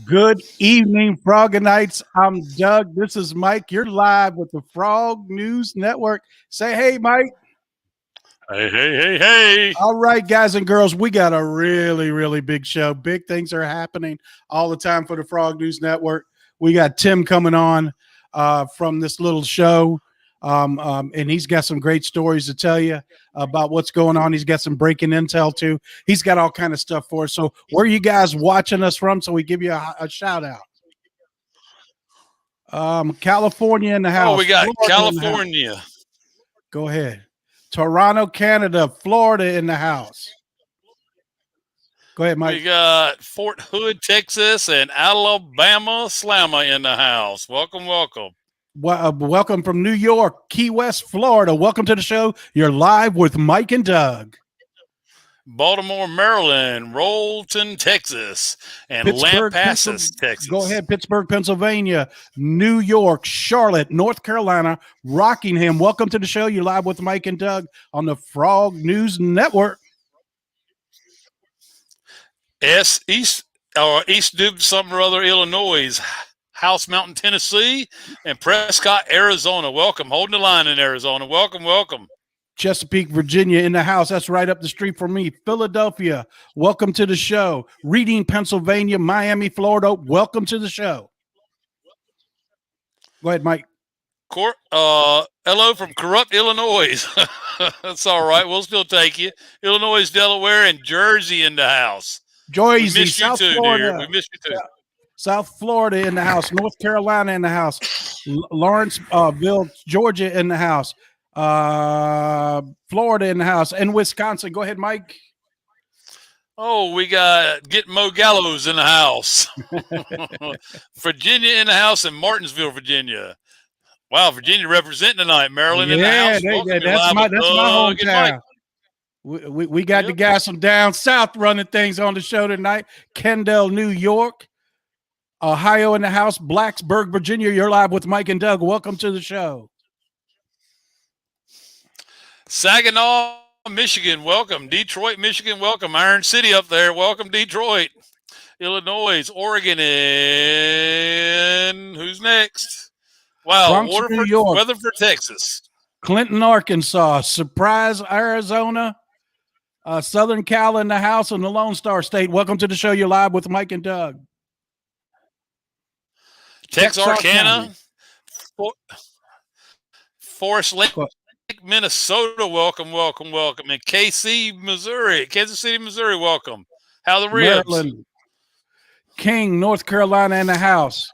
Good evening, Frogonites. I'm Doug. This is Mike. You're live with the Frog News Network. Say hey, Mike. Hey. All right, guys and girls, we got a really big show. Big things are happening all the time for the Frog News Network. We got Tim coming on from this little show, and he's got some great stories to tell you about what's going on. He's got some breaking intel, too. He's got all kind of stuff for us. So where are you guys watching us from so we give you a shout-out? California in the house. Oh, we got Florida California. Go ahead. Toronto, Canada, Florida in the house. Go ahead, Mike. We got Fort Hood, Texas, and Alabama Slammer in the house. Welcome. Welcome from New York, Key West, Florida. Welcome to the show. You're live with Mike and Doug. Baltimore, Maryland, Rolton, Texas, and Lampasas, Texas. Go ahead, Pittsburgh, Pennsylvania, New York, Charlotte, North Carolina, Rockingham. Welcome to the show. You're live with Mike and Doug on the Frog News Network. East Dubuque, something or other, Illinois, House Mountain, Tennessee, and Prescott, Arizona. Welcome. Holding the line in Arizona. Welcome. Chesapeake, Virginia in the house. That's right up the street from me. Philadelphia, welcome to the show. Reading, Pennsylvania, Miami, Florida, welcome to the show. Go ahead, Mike. Hello from corrupt Illinois. That's all right. We'll still take you. Illinois, Delaware, and Jersey in the house. Jersey, South Florida. We missed you too. South Florida in the house. North Carolina in the house. Lawrenceville, Georgia in the house. Florida in the house, and Wisconsin. Go ahead, Mike. Oh, we got Get Mo Gallows in the house. Virginia in the house, and Martinsville, Virginia. Wow, Virginia representing tonight. Maryland in the house. That's my hometown. We got the guys from down south running things on the show tonight. Kendall, New York. Ohio in the house. Blacksburg, Virginia. You're live with Mike and Doug. Welcome to the show. Saginaw, Michigan, welcome. Detroit, Michigan, welcome. Iron City up there, welcome. Detroit, Illinois, Oregon, and who's next? Wow, Bronx, New York. Weatherford, Texas. Clinton, Arkansas. Surprise, Arizona. Southern Cal in the house, and the Lone Star State. Welcome to the show. You're live with Mike and Doug. Texarkana, Forest Lake, Minnesota, welcome. And Kansas City, Missouri, welcome. How the ribs? Maryland. King, North Carolina in the house.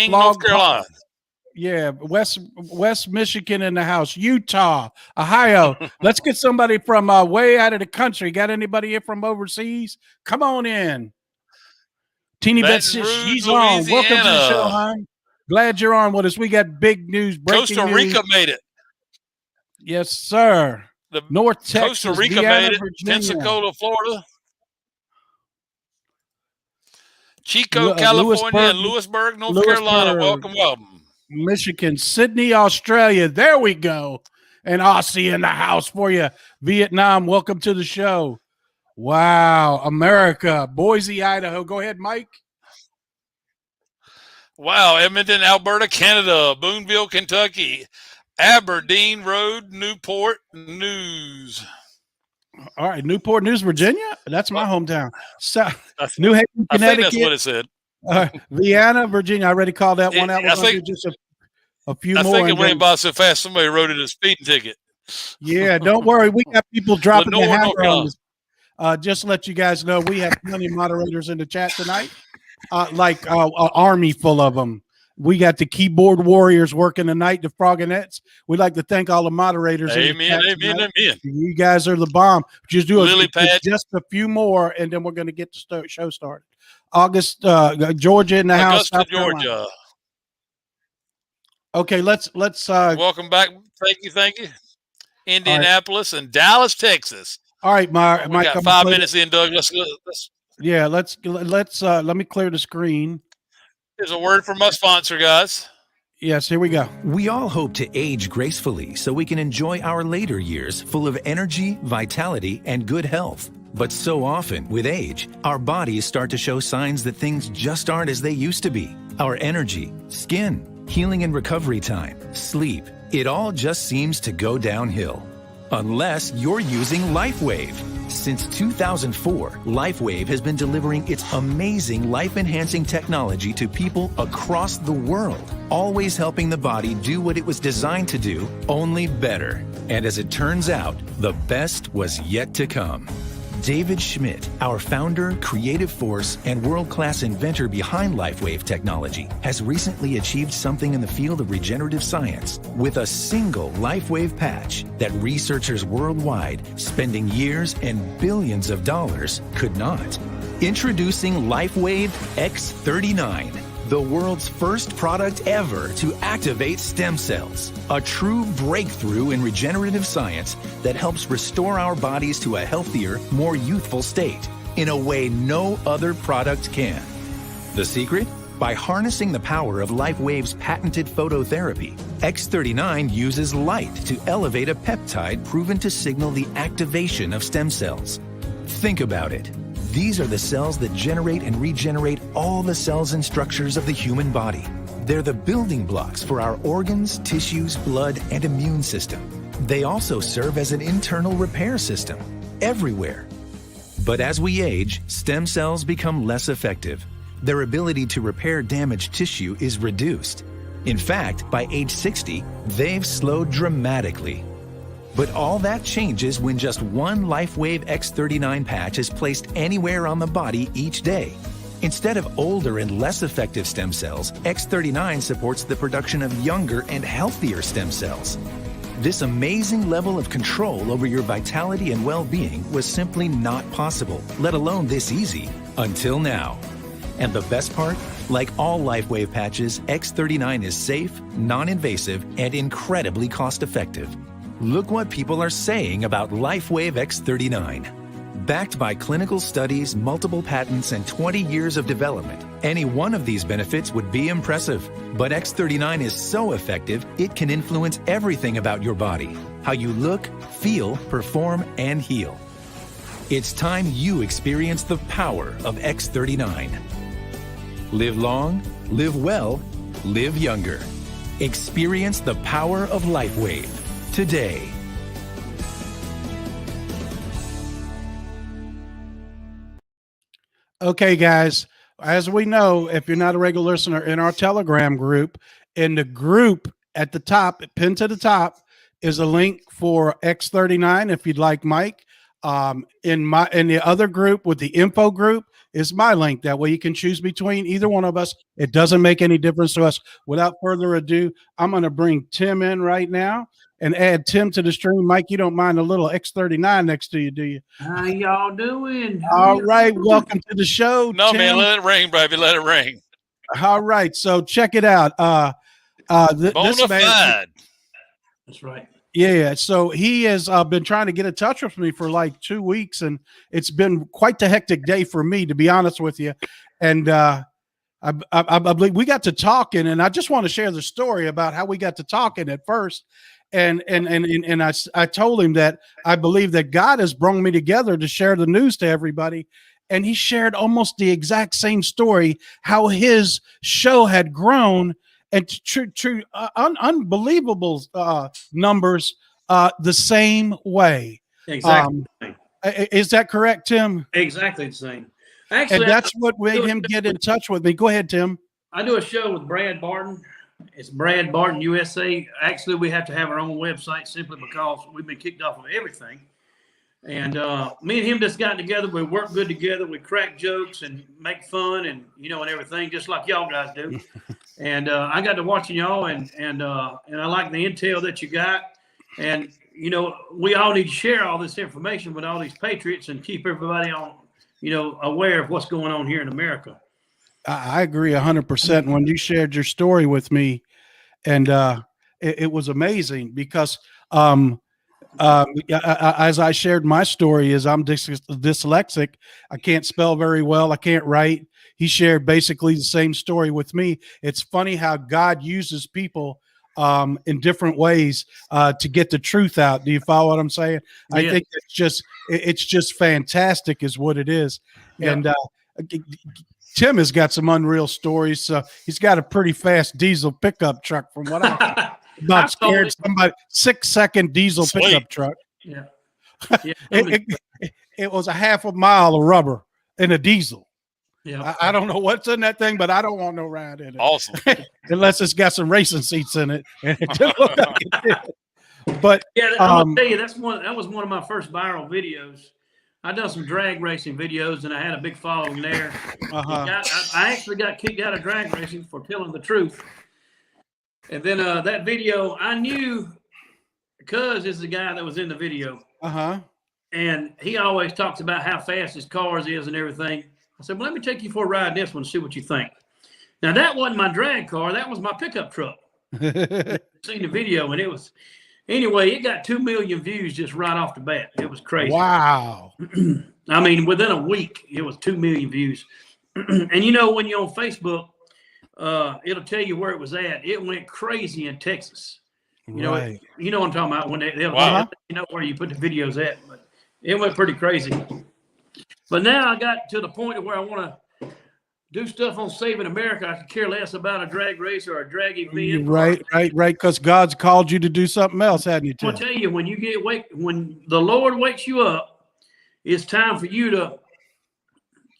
North Carolina. Yeah, West Michigan in the house. Utah, Ohio. Let's get somebody from way out of the country. Got anybody here from overseas? Come on in. Teeny Bit, she's on. Welcome to the show, hon. Glad you're on with us. We got big news. Costa Rica made it. Yes, sir. North Texas, Costa Rica Vienna, made it. Virginia. Pensacola, Florida. Chico, California, and Lewisburg, North Carolina. Welcome. Michigan, Sydney, Australia. There we go. And Aussie in the house for you. Vietnam, welcome to the show. Wow. America, Boise, Idaho. Go ahead, Mike. Wow. Edmonton, Alberta, Canada. Boonville, Kentucky. Aberdeen Road, Newport News. All right, Newport News, Virginia. That's my hometown. New Haven, Connecticut. I think that's what it said. Vienna, Virginia. I already called that one out. We're going to do just a few more. I think it went by so fast somebody wrote it a speeding ticket. Yeah, don't worry. We got people dropping the hammer on this. Just to let you guys know, we have plenty of moderators in the chat tonight, like an army full of them. We got the keyboard warriors working tonight, the Froginettes. We'd like to thank all the moderators. Amen. You guys are the bomb. Just do just a few more, and then we're going to get the show started. August, Georgia in the house. Augusta, Georgia. Okay, let's. Welcome back. Thank you. Indianapolis and Dallas, Texas. All right, Mike. We got 5 minutes in, Doug. Let's. Yeah, let's. Let me clear the screen. Here's a word from my sponsor, guys. Yes, here we go. We all hope to age gracefully so we can enjoy our later years full of energy, vitality, and good health. But so often, with age, our bodies start to show signs that things just aren't as they used to be. Our energy, skin, healing and recovery time, sleep, it all just seems to go downhill. Unless you're using LifeWave. Since 2004, LifeWave has been delivering its amazing life-enhancing technology to people across the world, always helping the body do what it was designed to do, only better. And as it turns out, the best was yet to come. David Schmidt, our founder, creative force, and world-class inventor behind LifeWave technology, has recently achieved something in the field of regenerative science with a single LifeWave patch that researchers worldwide, spending years and billions of dollars, could not. Introducing LifeWave X39, the world's first product ever to activate stem cells. A true breakthrough in regenerative science that helps restore our bodies to a healthier, more youthful state in a way no other product can. The secret? By harnessing the power of LifeWave's patented phototherapy, X39 uses light to elevate a peptide proven to signal the activation of stem cells. Think about it. These are the cells that generate and regenerate all the cells and structures of the human body. They're the building blocks for our organs, tissues, blood, and immune system. They also serve as an internal repair system everywhere. But as we age, stem cells become less effective. Their ability to repair damaged tissue is reduced. In fact, by age 60, they've slowed dramatically. But all that changes when just one LifeWave X39 patch is placed anywhere on the body each day. Instead of older and less effective stem cells, X39 supports the production of younger and healthier stem cells. This amazing level of control over your vitality and well-being was simply not possible, let alone this easy, until now. And the best part? Like all LifeWave patches, X39 is safe, non-invasive, and incredibly cost-effective. Look what people are saying about LifeWave X39. Backed by clinical studies, multiple patents, and 20 years of development, any one of these benefits would be impressive. But X39 is so effective, it can influence everything about your body. How you look, feel, perform, and heal. It's time you experience the power of X39. Live long, live well, live younger. Experience the power of LifeWave today. Okay, guys, as we know, if you're not a regular listener, in our Telegram group, in the group at the top, pinned to the top, is a link for X39 if you'd like Mike. In the other group with the info group is my link. That way you can choose between either one of us. It doesn't make any difference to us. Without further ado, I'm going to bring Tim in right now and add Tim to the stream. Mike, you don't mind a little X39 next to you, do you? How y'all doing? All right. Welcome to the show. No, Tim. man, let it ring, baby. Let it ring. All right. So check it out. This Bona man, fide. That's right. yeah. So he has been trying to get in touch with me for like 2 weeks, and it's been quite the hectic day for me, to be honest with you. And I believe we got to talking, and I just want to share the story about how we got to talking at first. And I told him that I believe that God has brought me together to share the news to everybody. And he shared almost the exact same story, how his show had grown and unbelievable numbers the same way. Exactly. Is that correct, Tim? Exactly the same. Actually, And that's what made him get in touch with me. Go ahead, Tim. I do a show with Brad Barton. It's Brad Barton USA. Actually, we have to have our own website simply because we've been kicked off of everything. And me and him just got together. We work good together. We crack jokes and make fun and, and everything, just like y'all guys do. And I got to watching y'all, and I like the intel that you got. And, we all need to share all this information with all these patriots and keep everybody on, aware of what's going on here in America. I agree 100%. When you shared your story with me, and it was amazing because as I shared my story, is I'm dyslexic. I can't spell very well. I can't write. He shared basically the same story with me. It's funny how God uses people in different ways to get the truth out. Do you follow what I'm saying? I Yeah. think it's just fantastic is what it is. Yeah. And Tim has got some unreal stories. He's got a pretty fast diesel pickup truck from what I about scared somebody 6-second diesel Sweet. pickup truck. Yeah. It was a half a mile of rubber in a diesel. Yeah. I don't know what's in that thing, but I don't want no ride in it. Awesome. Unless it's got some racing seats in it. And it didn't look like it did. But Yeah, I'm gonna tell you that was one of my first viral videos. I done some drag racing videos, and I had a big following there. I actually got kicked out of drag racing for telling the truth. And then that video, I knew because it's the guy that was in the video, and he always talks about how fast his cars is and everything. I said, well, let me take you for a ride in this one and see what you think. Now, that wasn't my drag car. That was my pickup truck. Seen the video, and it was – anyway, it got 2 million views just right off the bat. It was crazy. Wow. I mean, within a week, it was 2 million views. And, you know, when you're on Facebook, it'll tell you where it was at. It went crazy in Texas. You know, Right. you know what I'm talking about when they'll you know where you put the videos at. But it went pretty crazy. But now I got to the point where I want to do stuff on Saving America. I could care less about a drag race or a drag event. Right. Because God's called you to do something else, hadn't you, Tim? I'll tell you, when the Lord wakes you up, it's time for you to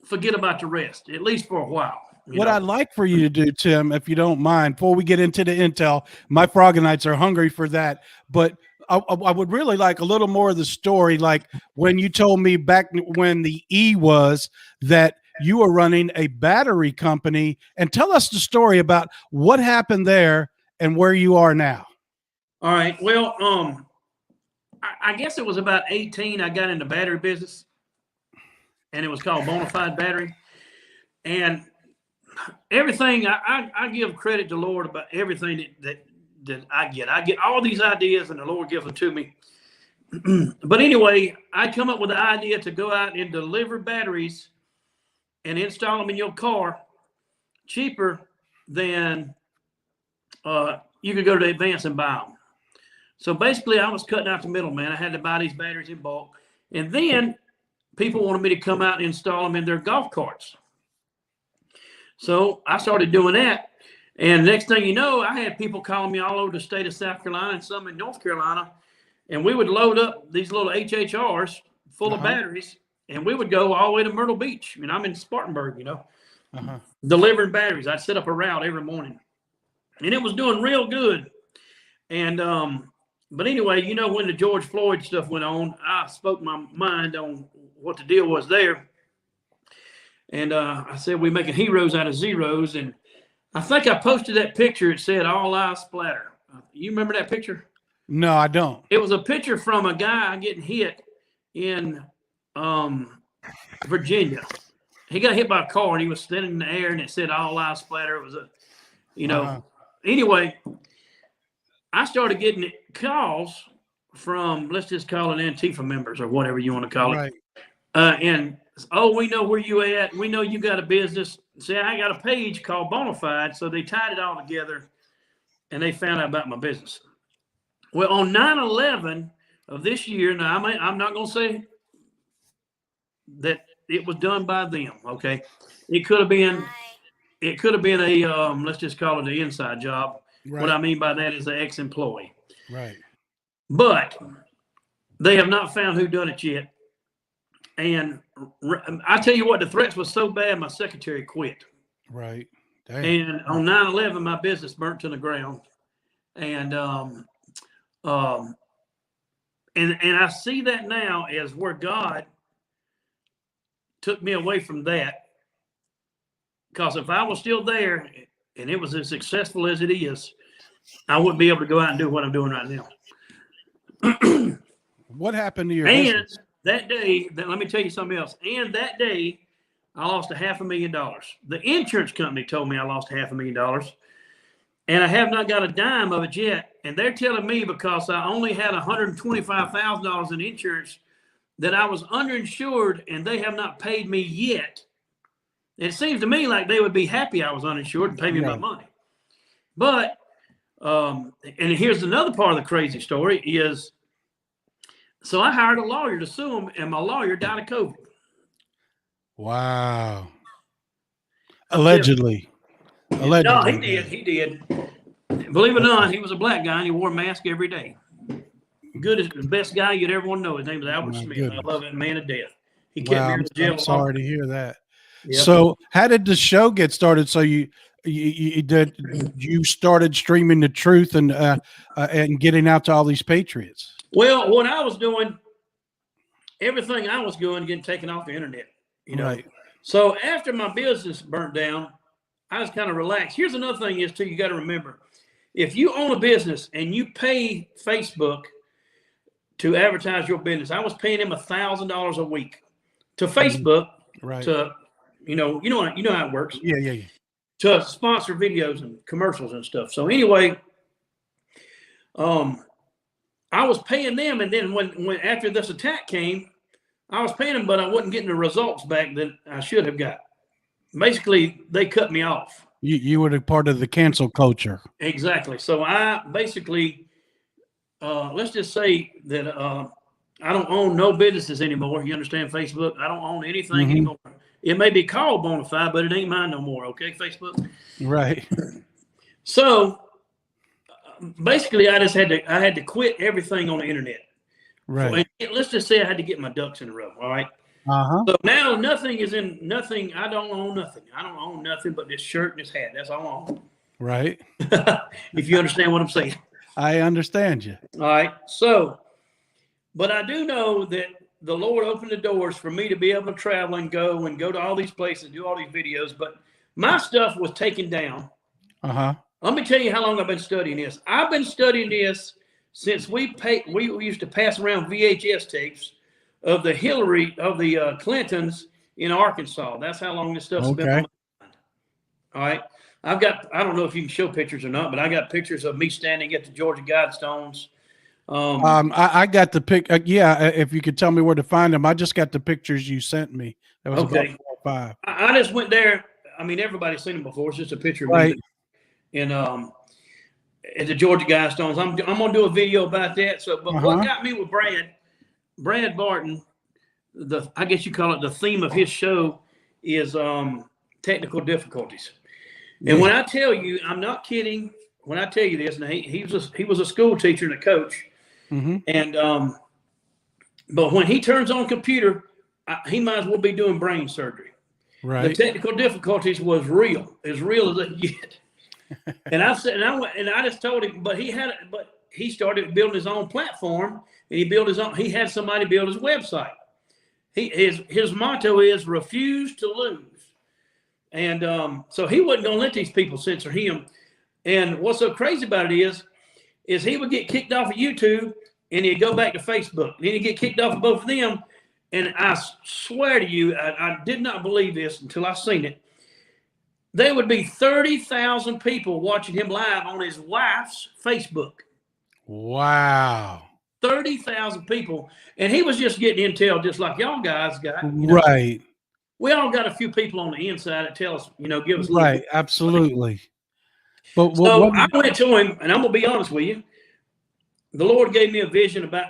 forget about the rest, at least for a while. What I'd like for you to do, Tim, if you don't mind, before we get into the intel, my Frogonites are hungry for that. But I would really like a little more of the story, like when you told me back when the E was that you were running a battery company, and tell us the story about what happened there and where you are now. All right. Well, I guess it was about 18. I got into battery business, and it was called Bonafide Battery. And everything I give credit to the Lord about everything that I get. I get all these ideas, and the Lord gives them to me. But anyway, I come up with the idea to go out and deliver batteries and install them in your car cheaper than you could go to Advance and buy them. So basically, I was cutting out the middleman. I had to buy these batteries in bulk. And then people wanted me to come out and install them in their golf carts. So I started doing that. And next thing you know, I had people calling me all over the state of South Carolina and some in North Carolina. And we would load up these little HHRs full of batteries, and we would go all the way to Myrtle Beach. I mean, I'm in Spartanburg, you know, delivering batteries. I'd set up a route every morning. And it was doing real good. And but anyway, you know, when the George Floyd stuff went on, I spoke my mind on what the deal was there. And I said, we're making heroes out of zeros. And I think I posted that picture. It said, all lives splatter. You remember that picture? No, I don't. It was a picture from a guy getting hit in Virginia. He got hit by a car, and he was standing in the air, and it said, all lives splatter. It was a, you know. Anyway, I started getting calls from, let's just call it Antifa members or whatever you want to call it. And, oh, we know where you at. We know you got a business. See, I got a page called Bonafide, so they tied it all together, and they found out about my business. Well, on 9/11 of this year, now I'm not going to say that it was done by them, okay? It could have been a, let's just call it an inside job. What I mean by that is an ex-employee. Right. But they have not found who done it yet. And I tell you what, the threats was so bad, my secretary quit. Right. Damn. And on 9/11, my business burnt to the ground. And and I see that now as where God took me away from that. Because if I was still there and it was as successful as it is, I wouldn't be able to go out and do what I'm doing right now. What happened to your And business? that day, let me tell you something else. And that day, I lost $500,000. The insurance company told me I lost $500,000. And I have not got a dime of it yet. And they're telling me because I only had $125,000 in insurance that I was underinsured, and they have not paid me yet. It seems to me like they would be happy I was uninsured and pay me my money. But And here's another part of the crazy story is, so I hired a lawyer to sue him, and my lawyer died of COVID. Wow. Allegedly. No, he did. He did. Believe it or not, he was a black guy, and he wore a mask every day. Good as the best guy you'd ever want to know. His name was Albert Smith. Goodness. I love that man to death. He kept me in jail. I'm sorry to hear that. Yep. So, how did the show get started? So you started streaming the truth and getting out to all these patriots. Well, what I was doing, everything I was doing, getting taken off the internet. You know. Right. So after my business burnt down, I was kind of relaxed. Here's another thing is too, you got to remember, if you own a business and you pay Facebook to advertise your business, I was paying him $1,000 a week to Facebook, Right. to, you know how it works. Yeah. To sponsor videos and commercials and stuff. So anyway, I was paying them, and then when after this attack came, I was paying them, but I wasn't getting the results back that I should have got. Basically, they cut me off. You were a part of the cancel culture. Exactly. So I basically, let's just say that I don't own no businesses anymore. You understand, Facebook? I don't own anything anymore. It may be called Bonafide, but it ain't mine no more. Okay, Facebook? Right. So basically, I had to quit everything on the internet. Right. So, let's just say I had to get my ducks in a row. All right. Uh-huh. So now nothing. I don't own nothing. I don't own nothing but this shirt and this hat. That's all I own. Right. If you understand what I'm saying. I understand you. All right. So, but I do know that the Lord opened the doors for me to be able to travel and go to all these places, do all these videos. But my stuff was taken down. Uh-huh. Let me tell you how long I've been studying this. I've been studying this since we used to pass around VHS tapes of the Clintons in Arkansas. That's how long this stuff's been on my mind. All right. I don't know if you can show pictures or not, but I got pictures of me standing at the Georgia Guidestones. I got the pic. If you could tell me where to find them. I just got the pictures you sent me. That was Okay. about 4 or 5. I just went there. I mean, everybody's seen them before. It's just a picture of Right. me at the Georgia Guidestones. I'm gonna do a video about that. So, but what got me with Brad Barton, I guess you call it the theme of his show is technical difficulties. And when I tell you, I'm not kidding. When I tell you this, now he was a school teacher and a coach, and but when he turns on computer, he might as well be doing brain surgery. Right. The technical difficulties was real, as real as it get. And I said, and I just told him, but he started building his own platform, and he had somebody build his website. His motto is refuse to lose. And so he wasn't going to let these people censor him. And what's so crazy about it is he would get kicked off of YouTube, and he'd go back to Facebook. Then he'd get kicked off of both of them. And I swear to you, I did not believe this until I seen it. There would be 30,000 people watching him live on his wife's Facebook. Wow. 30,000 people. And he was just getting intel just like y'all guys got. Right. We all got a few people on the inside that tell us, give us. Right. Absolutely. But so I went to him, and I'm going to be honest with you. The Lord gave me a vision about,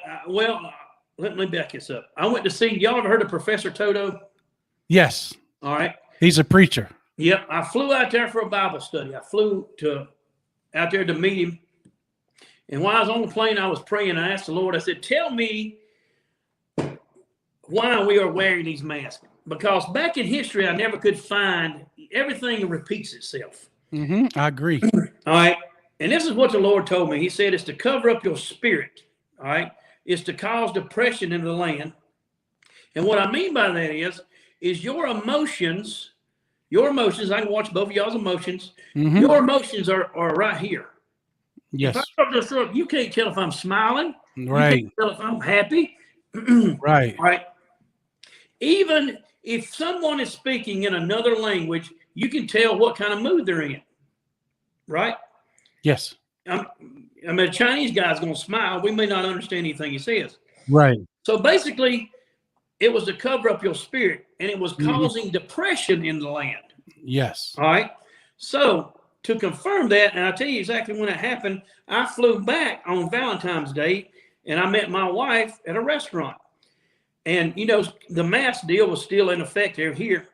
let me back this up. I went to see, y'all ever heard of Professor Toto? Yes. All right. He's a preacher. Yep. I flew out there for a Bible study. I flew out there to meet him. And while I was on the plane, I was praying. I asked the Lord, I said, tell me why we are wearing these masks. Because back in history, I never could find, everything repeats itself. I agree. All right. And this is what the Lord told me. He said, it's to cover up your spirit. All right. It's to cause depression in the land. And what I mean by that is your emotions, I can watch both of y'all's emotions. Your emotions are right here. Yes. If I just look, you can't tell if I'm smiling. Right. You can't tell if I'm happy. Right. All right. Even if someone is speaking in another language, you can tell what kind of mood they're in. Right? Yes. A Chinese guy's going to smile. We may not understand anything he says. Right. So basically, it was to cover up your spirit, and it was causing depression in the land. Yes. All right. So to confirm that, and I'll tell you exactly when it happened, I flew back on Valentine's Day, and I met my wife at a restaurant. And, you know, the mask deal was still in effect here.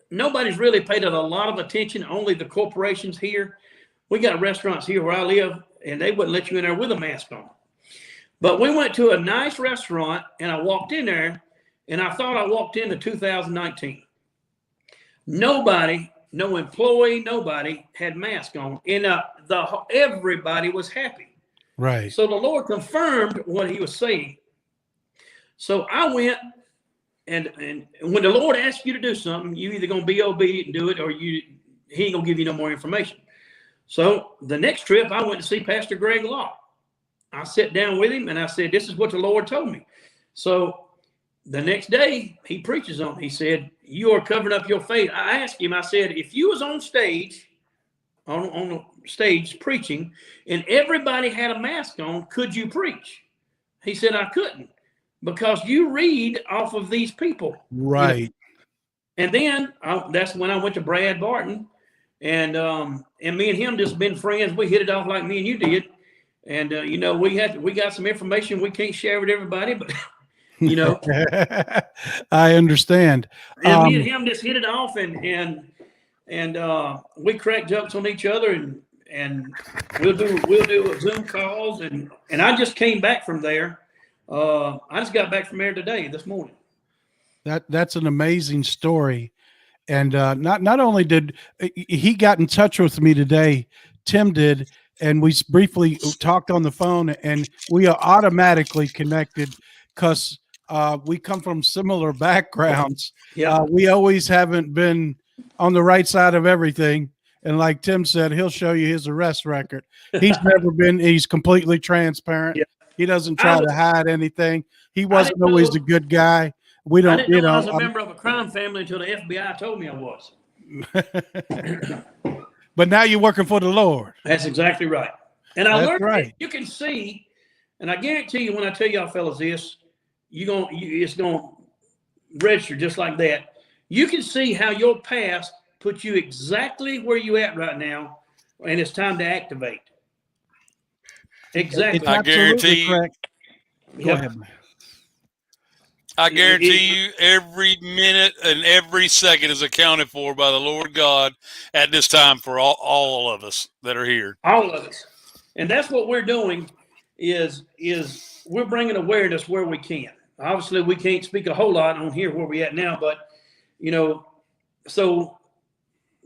Nobody's really paid it a lot of attention, only the corporations here. We got restaurants here where I live, and they wouldn't let you in there with a mask on. But we went to a nice restaurant, and I walked in there, and I thought I walked into 2019. Nobody, no employee, nobody had masks on. And everybody was happy. Right. So the Lord confirmed what he was saying. So I went, and when the Lord asks you to do something, you either going to be obedient and do it, or he ain't going to give you no more information. So the next trip, I went to see Pastor Greg Locke. I sat down with him, and I said, this is what the Lord told me. So the next day, he preaches on it. He said, you are covering up your faith. I asked him, I said, if you was on stage, on the stage preaching, and everybody had a mask on, could you preach? He said, I couldn't, because you read off of these people. Right. And then that's when I went to Brad Barton, and me and him just been friends. We hit it off like me and you did. And, you know, we got some information we can't share with everybody, but, you know. I understand. And me and him just hit it off, and we crack jokes on each other, and we'll do Zoom calls, and I just came back from there. I just got back from there this morning. That's an amazing story. And not only did he got in touch with me today, Tim did, and we briefly talked on the phone, and we are automatically connected because we come from similar backgrounds. Yeah. We always haven't been on the right side of everything. And like Tim said, he'll show you his arrest record. He's completely transparent. Yeah. He doesn't try to hide anything. He wasn't always a good guy. We don't, I didn't know I was a member of a crime family until the FBI told me I was. But now you're working for the Lord. That's exactly right. And I learned right. You can see, and I guarantee you when I tell y'all fellas this, it's going to register just like that. You can see how your past puts you exactly where you at right now, and it's time to activate. Exactly. I guarantee you. Correct. Go ahead. I guarantee you every minute and every second is accounted for by the Lord God at this time for all of us that are here. All of us. And that's what we're doing is we're bringing awareness where we can. Obviously, we can't speak a whole lot on here where we're at now, but, you know, so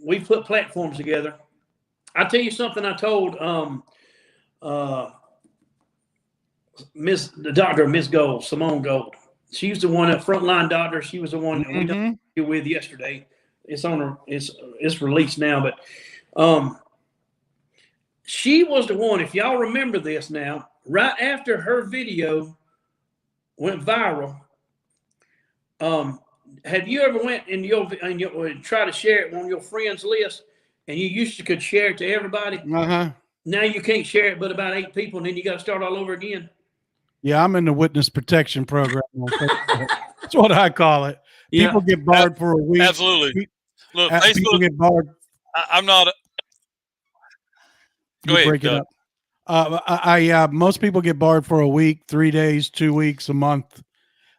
we put platforms together. I'll tell you something I told Miss Gold, Simone Gold. She's the one, a frontline doctor. She was the one that we done with yesterday. It's it's released now, but she was the one. If y'all remember this now, right after her video went viral, have you ever went in your try to share it on your friends list, and you used to could share it to everybody? Now you can't share it but about 8 people, and then you got to start all over again. Yeah, I'm in the witness protection program. That's what I call it. People get barred for a week. Absolutely. Look, People Facebook. get barred. I'm not. Go ahead. Break it up. Most people get barred for a week, 3 days, 2 weeks, a month.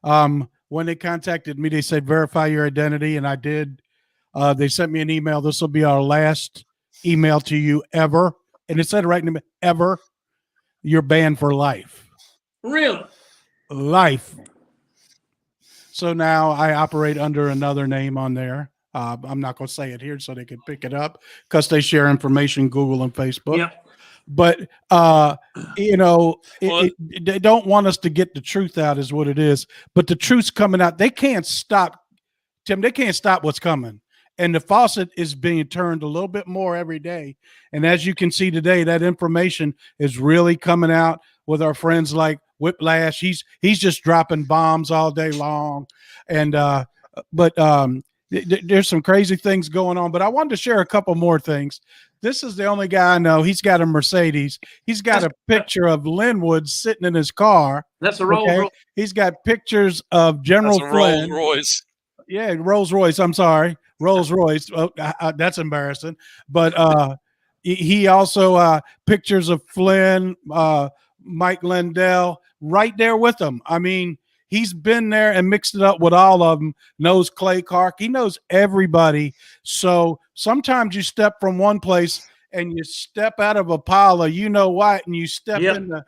When they contacted me, they said verify your identity, and I did. They sent me an email. This will be our last email to you ever, and it said right in the ever. You're banned for life. Really? Life. So now I operate under another name on there. I'm not going to say it here so they can pick it up because they share information, Google and Facebook. Yep. But, you know, they don't want us to get the truth out is what it is. But the truth's coming out. They can't stop, Tim, they can't stop what's coming. And the faucet is being turned a little bit more every day. And as you can see today, that information is really coming out with our friends like Whiplash. He's just dropping bombs all day long. And there's some crazy things going on. But I wanted to share a couple more things. This is the only guy I know. He's got a Mercedes. He's got a picture of Linwood sitting in his car. That's a Rolls Royce. He's got pictures of General Flynn. Rolls Royce. Yeah, Rolls Royce. I'm sorry. Rolls Royce. Oh, that's embarrassing. But he also pictures of Flynn, Mike Lindell, right there with him. I mean, he's been there and mixed it up with all of them. Knows Clay Clark. He knows everybody. So sometimes you step from one place and you step out of a pile of what, and you step Yep. in the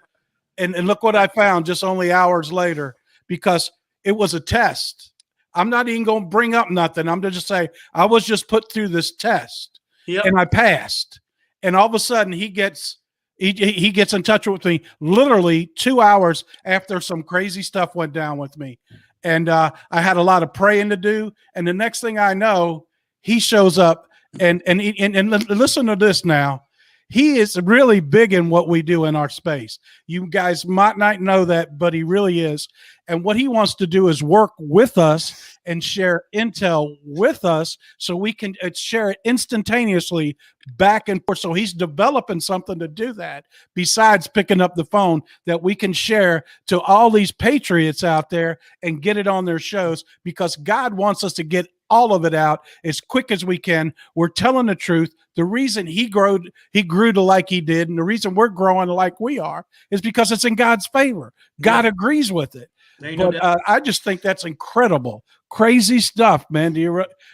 and look what I found just only hours later, because it was a test. I'm not even going to bring up nothing. I'm going to just say I was just put through this test, Yep. and I passed. And all of a sudden, he gets in touch with me literally 2 hours after some crazy stuff went down with me, and I had a lot of praying to do. And the next thing I know, he shows up, and listen to this now. He is really big in what we do in our space. You guys might not know that, but he really is. And what he wants to do is work with us and share intel with us so we can share it instantaneously back and forth. So he's developing something to do that besides picking up the phone that we can share to all these patriots out there and get it on their shows, because God wants us to get all of it out as quick as we can. We're telling the truth. The reason he grew to like he did, and the reason we're growing like we are, is because it's in God's favor. God agrees with it. But I just think that's incredible, crazy stuff, man.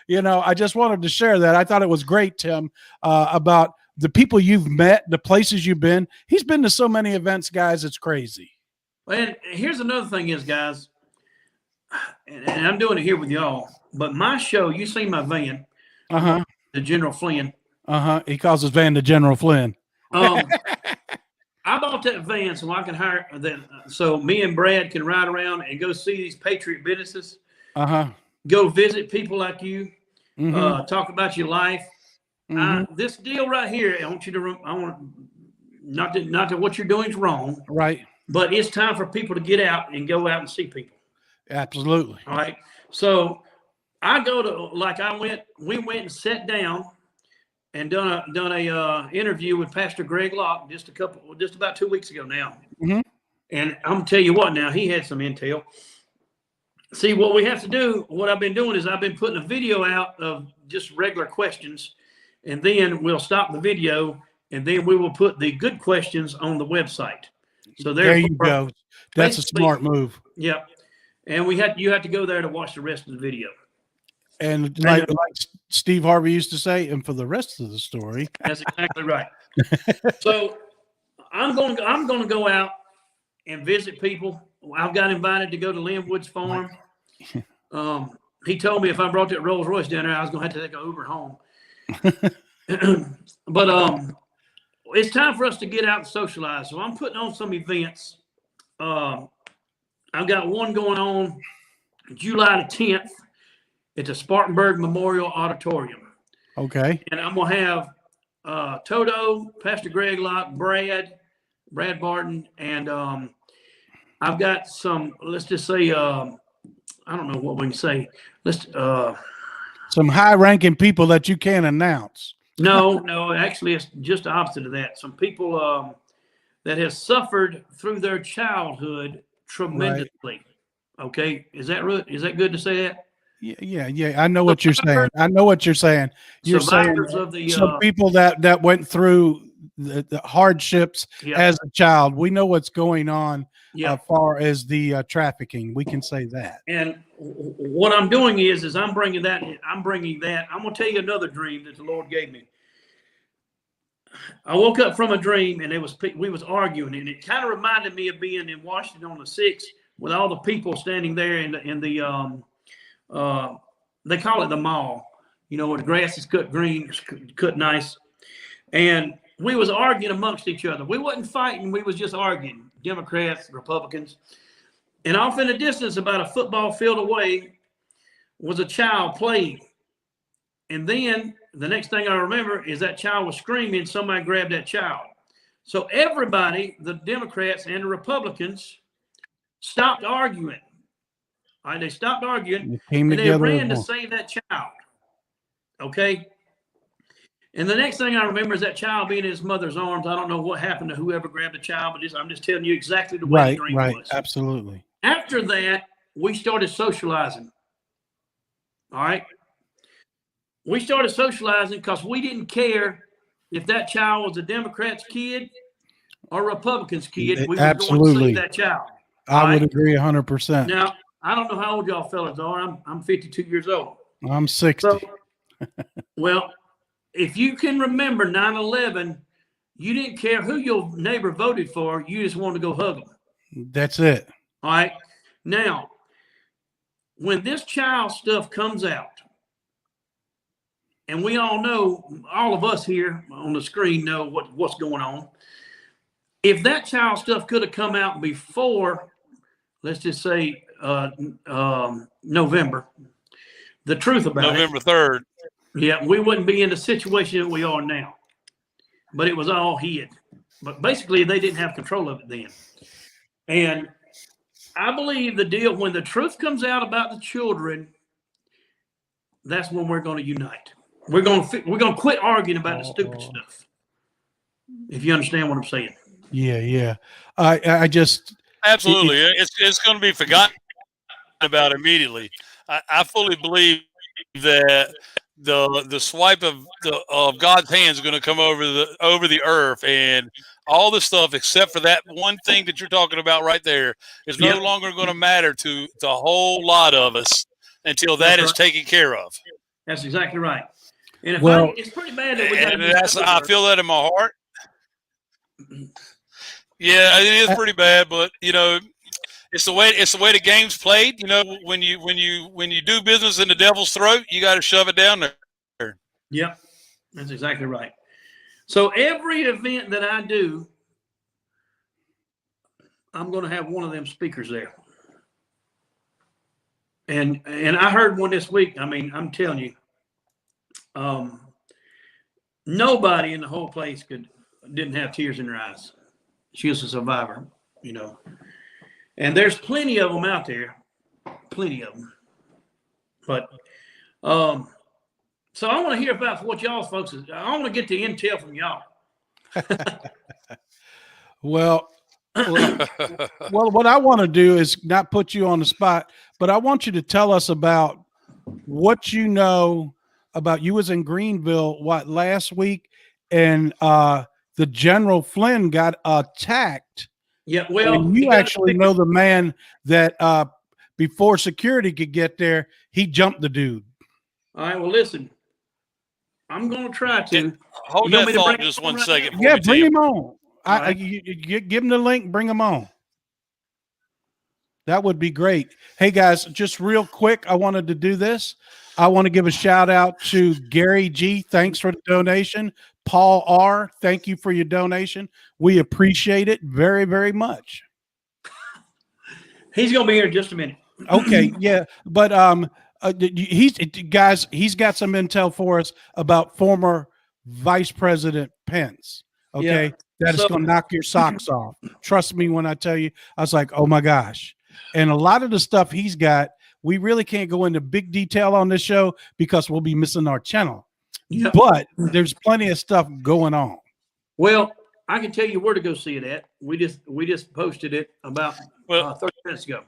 I just wanted to share that. I thought it was great, Tim, about the people you've met, the places you've been. He's been to so many events, guys. It's crazy. And here's another thing is, guys, and I'm doing it here with y'all, but my show, you seen my van, the General Flynn. He calls his van the General Flynn. I bought that van so I can hire that, so me and Brad can ride around and go see these patriot businesses. Go visit people like you. Talk about your life. This deal right here, I want not that what you're doing is wrong, right? But it's time for people to get out and go out and see people. Absolutely. All right. So I go to we went and sat down and done a interview with Pastor Greg Locke just about 2 weeks ago now. And I'm gonna tell you what, now he had some intel. See, what we have to do, what I've been doing is I've been putting a video out of just regular questions, and then we'll stop the video, and then we will put the good questions on the website. So there you go. That's a smart move. Yep. And you have to go there to watch the rest of the video. And like Steve Harvey used to say, and for the rest of the story. That's exactly right. So I'm going to go out and visit people. I've got invited to go to Linwood's farm. He told me if I brought that Rolls Royce down there, I was going to have to take an Uber home. But it's time for us to get out and socialize. So I'm putting on some events. I've got one going on July the 10th at the Spartanburg Memorial Auditorium. Okay. And I'm going to have Toto, Pastor Greg Locke, Brad Barton, and I've got some, let's just say, I don't know what we can say. Some high-ranking people that you can't announce. No, actually, it's just the opposite of that. Some people that have suffered through their childhood tremendously. Right. Okay, is that good to say that? Yeah. I know what you're saying. You're saying of the, some people that went through the hardships as a child. We know what's going on as far as the trafficking. We can say that. And what I'm doing is I'm bringing that. I'm going to tell you another dream that the Lord gave me. I woke up from a dream, and we was arguing, and it kind of reminded me of being in Washington on the 6th with all the people standing there in the they call it the mall, where the grass is cut green, cut nice. And we was arguing amongst each other. We wasn't fighting. We was just arguing, Democrats, Republicans. And off in the distance, about a football field away, was a child playing. And then the next thing I remember is that child was screaming. Somebody grabbed that child. So everybody, the Democrats and the Republicans, stopped arguing. All right, they stopped arguing, and they ran to save that child. Okay? And the next thing I remember is that child being in his mother's arms. I don't know what happened to whoever grabbed the child, but I'm just telling you exactly the way the dream was. Right, absolutely. After that, we started socializing. All right? we started socializing because we didn't care if that child was a Democrat's kid or Republican's kid. We were going to Absolutely. see that child. I would agree 100%. Now, I don't know how old y'all fellas are. I'm 52 years old. I'm 60. So, well, if you can remember 9/11, you didn't care who your neighbor voted for. You just wanted to go hug them. That's it. All right. Now, when this child stuff comes out, and we all know, all of us here on the screen know what's going on. If that child stuff could have come out before, let's just say November, the truth about November 3rd. Yeah, we wouldn't be in the situation that we are now. But it was all hid. But basically, they didn't have control of it then. And I believe the deal, when the truth comes out about the children, that's when we're going to unite. We're going to quit arguing about the stupid stuff. If you understand what I'm saying. Yeah. I just Absolutely. It's going to be forgotten about immediately. I fully believe that the swipe of God's hand is going to come over the earth, and all the stuff except for that one thing that you're talking about right there is no longer going to matter to the whole lot of us until that is taken care of. That's exactly right. And it's pretty bad that we I feel that in my heart. Yeah, it is pretty bad, but it's the way the game's played. When you do business in the devil's throat, you got to shove it down there. Yep, that's exactly right. So every event that I do, I'm going to have one of them speakers there. And I heard one this week. I mean, I'm telling you, nobody in the whole place didn't have tears in their eyes. She was a survivor, and there's plenty of them out there, plenty of them. But so I want to hear about what y'all folks. I want to get the intel from y'all. Well, what I want to do is not put you on the spot, but I want you to tell us about what you know about. You was in Greenville last week, and the General Flynn got attacked. Yeah, well, and you actually know the man that before security could get there, he jumped the dude. All right, well, listen, I'm going to try to. Hold that thought just 1 second. Yeah, bring him on. Give him the link, bring him on. That would be great. Hey, guys, just real quick, I wanted to do this. I want to give a shout out to Gary G. Thanks for the donation. Paul R., thank you for your donation. We appreciate it very, very much. He's going to be here in just a minute. Okay, yeah. But he's got some intel for us about former Vice President Pence. Okay, Yeah. that is going to knock your socks off. Trust me when I tell you. I was like, oh my gosh. And a lot of the stuff he's got, we really can't go into big detail on this show because we'll be missing our channel. Yep. But there's plenty of stuff going on. Well, I can tell you where to go see it at. We just posted it about 30 minutes ago.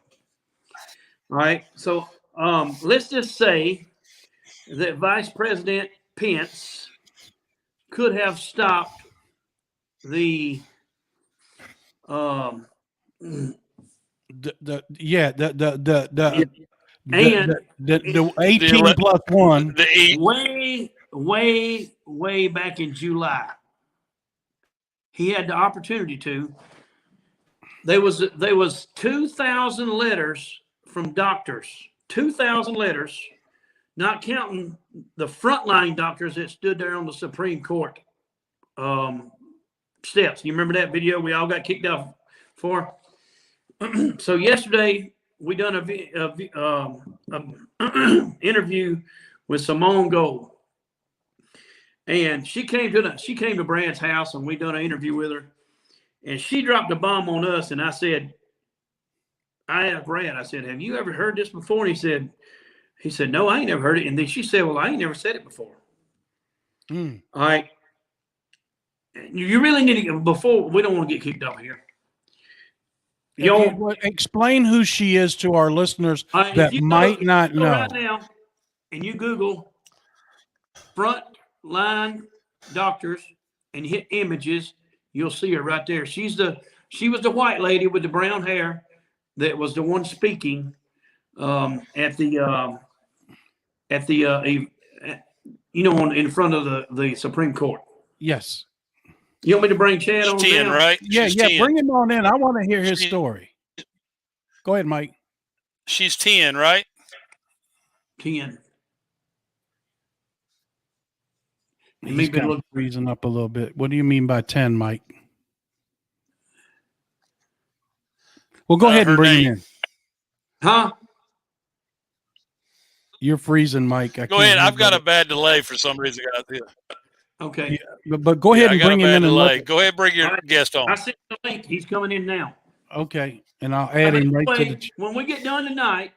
All right. So let's just say that Vice President Pence could have stopped the 18 plus 1 way back in July. He had the opportunity to. There was 2,000 letters from doctors, 2,000 letters, not counting the frontline doctors that stood there on the Supreme Court steps. You remember that video we all got kicked off for? So yesterday we done a interview with Simone Gold, and she came to Brad's house, and we done an interview with her, and she dropped a bomb on us. And I asked Brad, I said, have you ever heard this before? And he said, no, I ain't never heard it. And then she said, well, I ain't never said it before. All right. You really need to, before we don't want to get kicked off here. Explain who she is to our listeners that might not know. Right now, and you Google Frontline Doctors and hit images, you'll see her right there. She was the white lady with the brown hair that was the one speaking at the in front of the Supreme Court. Yes. You want me to bring Chad on 10, now? right? Yeah, She's yeah. 10. Bring him on in. I want to hear his She- story. Go ahead, Mike. She's 10, right? 10. And He's maybe kind of look, freezing up a little bit. What do you mean by 10, Mike? Well, go ahead and her bring him name. in. huh? You're freezing, Mike. Go ahead. I've got a bad delay for some reason. Okay. But go ahead I and got bring a him bad in and delay. look. Go ahead, bring your All right. guest on. I sent the link. He's coming in now. Okay, and I'll add him right to the. When we get done tonight,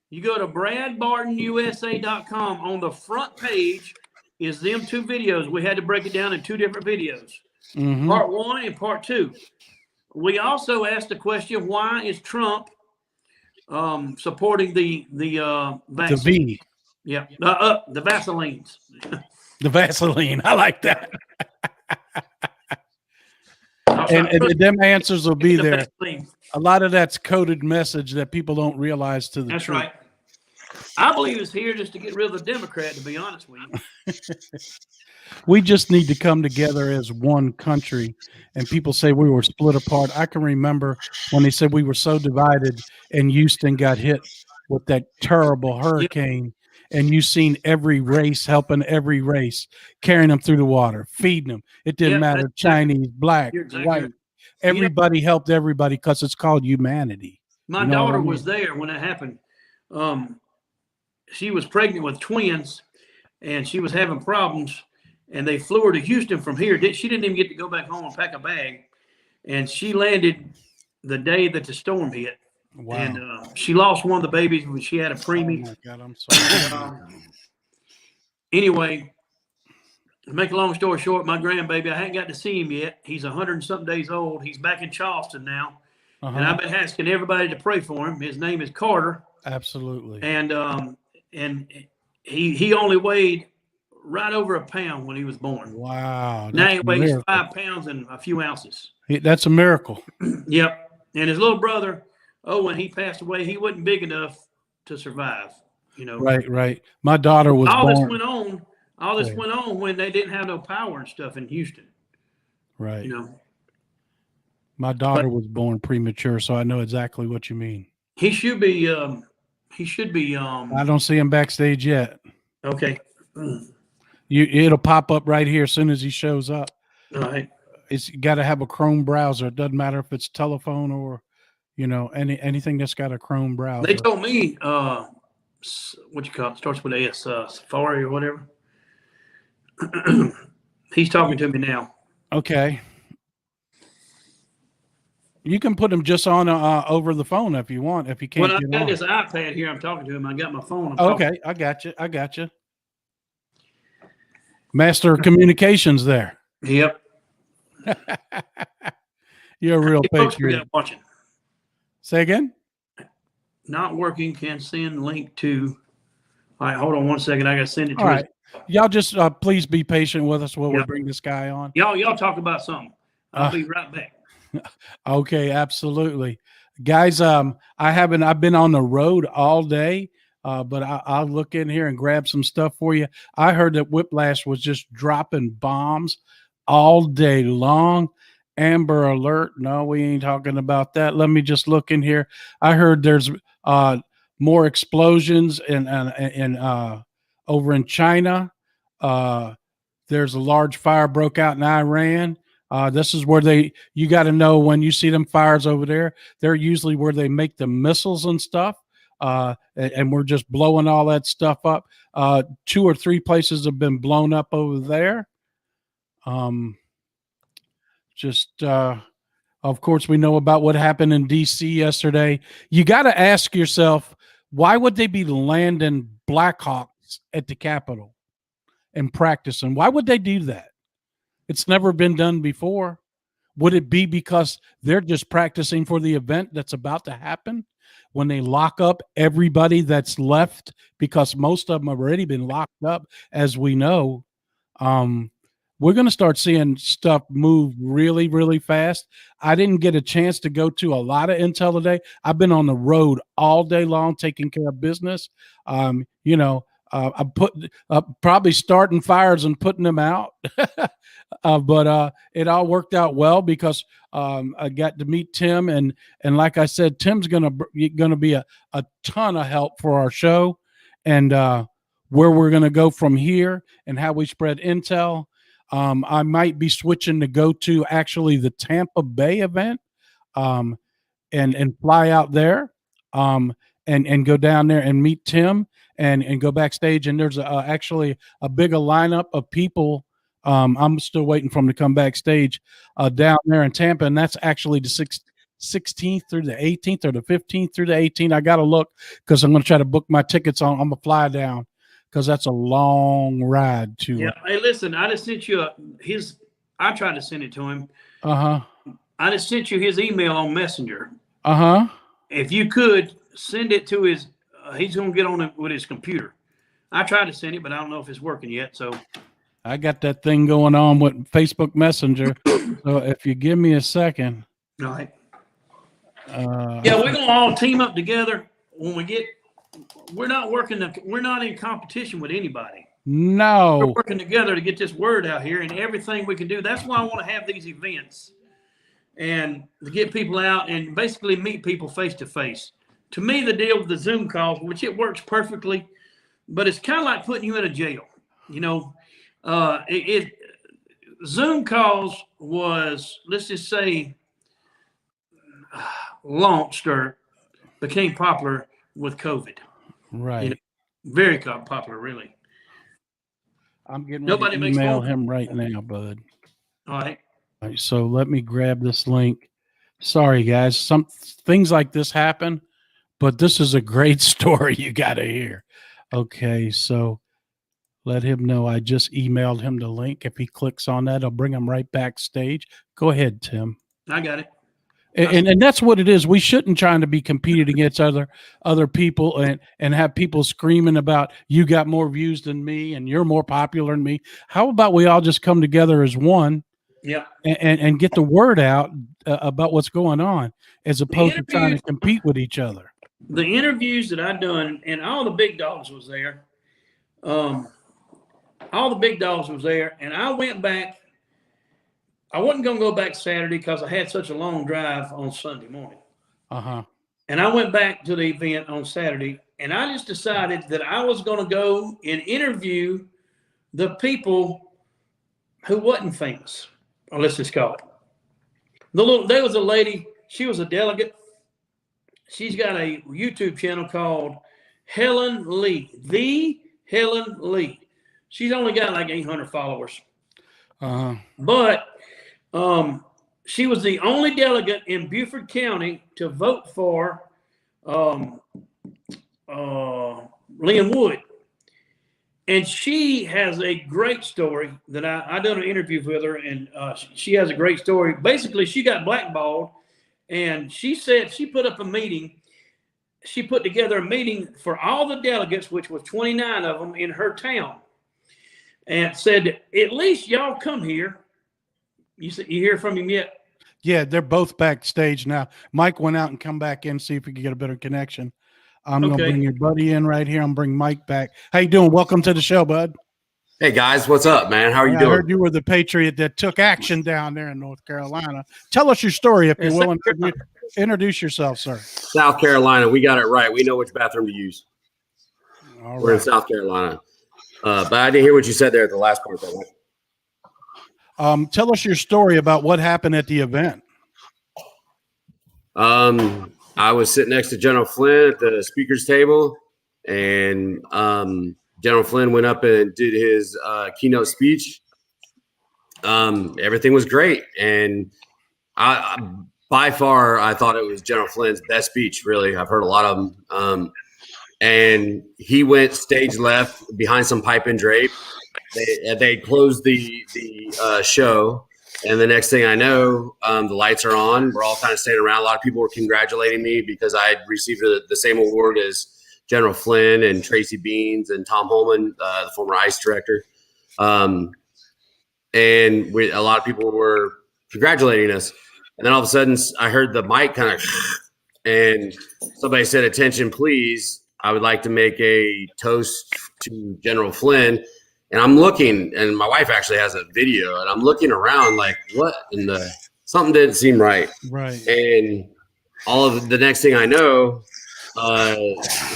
you go to bradbartonusa.com. On the front page is them 2 videos. We had to break it down in 2 different videos, Mhm. part 1 and part 2. We also asked the question, why is Trump supporting the The vaccine? V, Yeah, the Vaselines. the Vaseline. I like that. I'll try And, to and them answers will be the there. Vaseline. A lot of that's coded message that people don't realize to the That's truth. right. I believe it's here just to get rid of the Democrat, to be honest with you. We just need to come together as one country. And people say we were split apart. I can remember when they said we were so divided and Houston got hit with that terrible hurricane. And you seen every race helping every race, carrying them through the water, feeding them. It didn't Yeah, matter, that's exactly- Chinese, black, you're exactly white. right. Everybody helped everybody because it's called humanity. My You know what daughter I mean? was there when it happened. She was pregnant with twins, and she was having problems. And they flew her to Houston from here. She didn't even get to go back home and pack a bag. And she landed the day that the storm hit. Wow. And she lost one of the babies when she had a Oh preemie. my God, I'm sorry. Anyway, to make a long story short, my grandbaby, I hadn't got to see him yet. He's 100 and something days old. He's back in Charleston now. And Uh-huh. I've been asking everybody to pray for him. His name is Carter. Absolutely. And he only weighed right over a pound when he was born. Wow. Now that's he a weighs miracle. 5 pounds and a few ounces. That's a miracle. Yep. And his little brother, when he passed away, he wasn't big enough to survive. You know, Right, right. My daughter was all this born. went on. All this Right. went on when they didn't have no power and stuff in Houston. Right. You know, My daughter was born premature, so I know exactly what you mean. he should be. I don't see him backstage yet. Okay. It'll pop up right here as soon as he shows up. All right. It's got to have a Chrome browser. It doesn't matter if it's telephone or, anything that's got a Chrome browser. They told me, what you call it? Starts with S, Safari or whatever. He's talking to me now. Okay. You can put him just on over the phone if you want. If you can't Well, I get got on. this iPad here. I'm talking to him. I got my phone. I'm talking. Okay, I got you. I got you. Master of communications there. Yep. You're a real Hey, folks, we patriot. got watching. Say again? Not working. Can send link to. All right, hold on one second. I got to send it to All his- right. Y'all just please be patient with us while we Yep. bring this guy on. Y'all talk about something. I'll be right back. Okay, absolutely. Guys, I've been on the road all day, but I'll look in here and grab some stuff for you. I heard that Whiplash was just dropping bombs all day long. Amber Alert. No, we ain't talking about that. Let me just look in here. I heard there's more explosions in over in China. There's a large fire broke out in Iran. This is where you got to know when you see them fires over there, they're usually where they make the missiles and stuff. And we're just blowing all that stuff up. 2 or 3 places have been blown up over there. Of course, we know about what happened in DC yesterday. You got to ask yourself, why would they be landing Blackhawks at the Capitol and practicing? Why would they do that? It's never been done before. Would it be because they're just practicing for the event that's about to happen? when they lock up everybody that's left, because most of them have already been locked up, as we know, we're going to start seeing stuff move really, really fast. I didn't get a chance to go to a lot of intel today. I've been on the road all day long taking care of business. I'm probably starting fires and putting them out. But it all worked out well because I got to meet Tim, and like I said, Tim's gonna be a ton of help for our show, and where we're gonna go from here and how we spread intel. I might be switching to go to actually the Tampa Bay event, and fly out there, and go down there and meet Tim and go backstage. And there's actually a bigger lineup of people. I'm still waiting for him to come backstage down there in Tampa, and that's actually the 16th through the 18th, or the 15th through the 18th. I got to look because I'm going to try to book my tickets on. I'm going to fly down because that's a long ride to. Yeah. Hey, listen, I just sent you I tried to send it to him. I just sent you his email on Messenger. If you could send it to his, he's going to get on it with his computer. I tried to send it, but I don't know if it's working yet. So I got that thing going on with Facebook Messenger. So if you give me a second. All right. Yeah, we're going to all team up together when we get, we're not in competition with anybody. No. We're working together to get this word out here and everything we can do. That's why I want to have these events and to get people out and basically meet people face to face. To me, the deal with the Zoom calls, which it works perfectly, but it's kind of like putting you in a jail. You know, Zoom calls was, let's just say, launched or became popular with COVID. Right. You know, very popular, really. I'm getting ready to email him right now, bud. All right. All right. So let me grab this link. Sorry, guys. Some things like this happen, but this is a great story you got to hear. Okay. So let him know I just emailed him the link. If he clicks on that, I'll bring him right backstage. Go ahead, Tim. I got it. And that's what it is. We shouldn't try to be competed against other people and have people screaming about you got more views than me and you're more popular than me. How about we all just come together as one, and get the word out about what's going on, as opposed to trying to compete with each other. The interviews that I've done, and all the big dogs was there. All the big dogs was there, and I went back. I wasn't going to go back Saturday because I had such a long drive on Sunday morning. And I went back to the event on Saturday, and I just decided that I was going to go and interview the people who wasn't famous, or let's just call it. There was a lady, she was a delegate. She's got a YouTube channel called Helen Lee, the Helen Lee. She's only got like 800 followers. But she was the only delegate in Beaufort County to vote for Liam Wood. And she has a great story that I done an interview with her, and she has a great story. Basically, she got blackballed, and she said she put up a meeting. She put together a meeting for all the delegates, which was 29 of them in her town, and said, at least y'all come here. You hear from him yet? Yeah, they're both backstage now. Mike went out and come back in, see if we could get a better connection. I'm going to bring your buddy in right here. I'm bring Mike back. How you doing? Welcome to the show, bud. Hey, guys. What's up, man? How are you doing? I heard you were the Patriot that took action down there in North Carolina. Tell us your story if you're willing to introduce yourself, sir. South Carolina. We got it right. We know which bathroom to use. All right. We're in South Carolina. But I didn't hear what you said there at the last part. Tell us your story about what happened at the event. I was sitting next to General Flynn at the speaker's table, and General Flynn went up and did his keynote speech. Everything was great, and I by far I thought it was General Flynn's best speech. Really, I've heard a lot of them. And he went stage left behind some pipe and drape. They closed the show, And the next thing I know, the lights are on. We're all kind of standing around. A lot of people were congratulating me because I had received the same award as General Flynn and Tracy Beans and Tom Holman, the former ICE director. And a lot of people were congratulating us. And then all of a sudden, I heard the mic kind of, and somebody said, "Attention, please. I would like to make a toast to General Flynn." And I'm looking, and my wife actually has a video, and I'm looking around like, what in the, something didn't seem right. Right. And all of the next thing I know,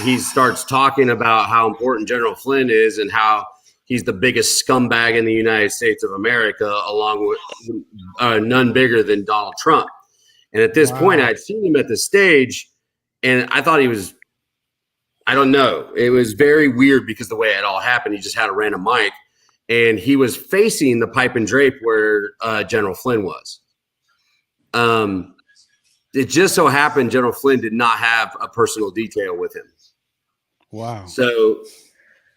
he starts talking about how important General Flynn is and how he's the biggest scumbag in the United States of America, along with none bigger than Donald Trump. And at this point, I'd seen him at the stage, and I thought he was, I don't know. It was very weird because the way it all happened, he just had a random mic, and he was facing the pipe and drape where General Flynn was. It just so happened General Flynn did not have a personal detail with him. Wow. So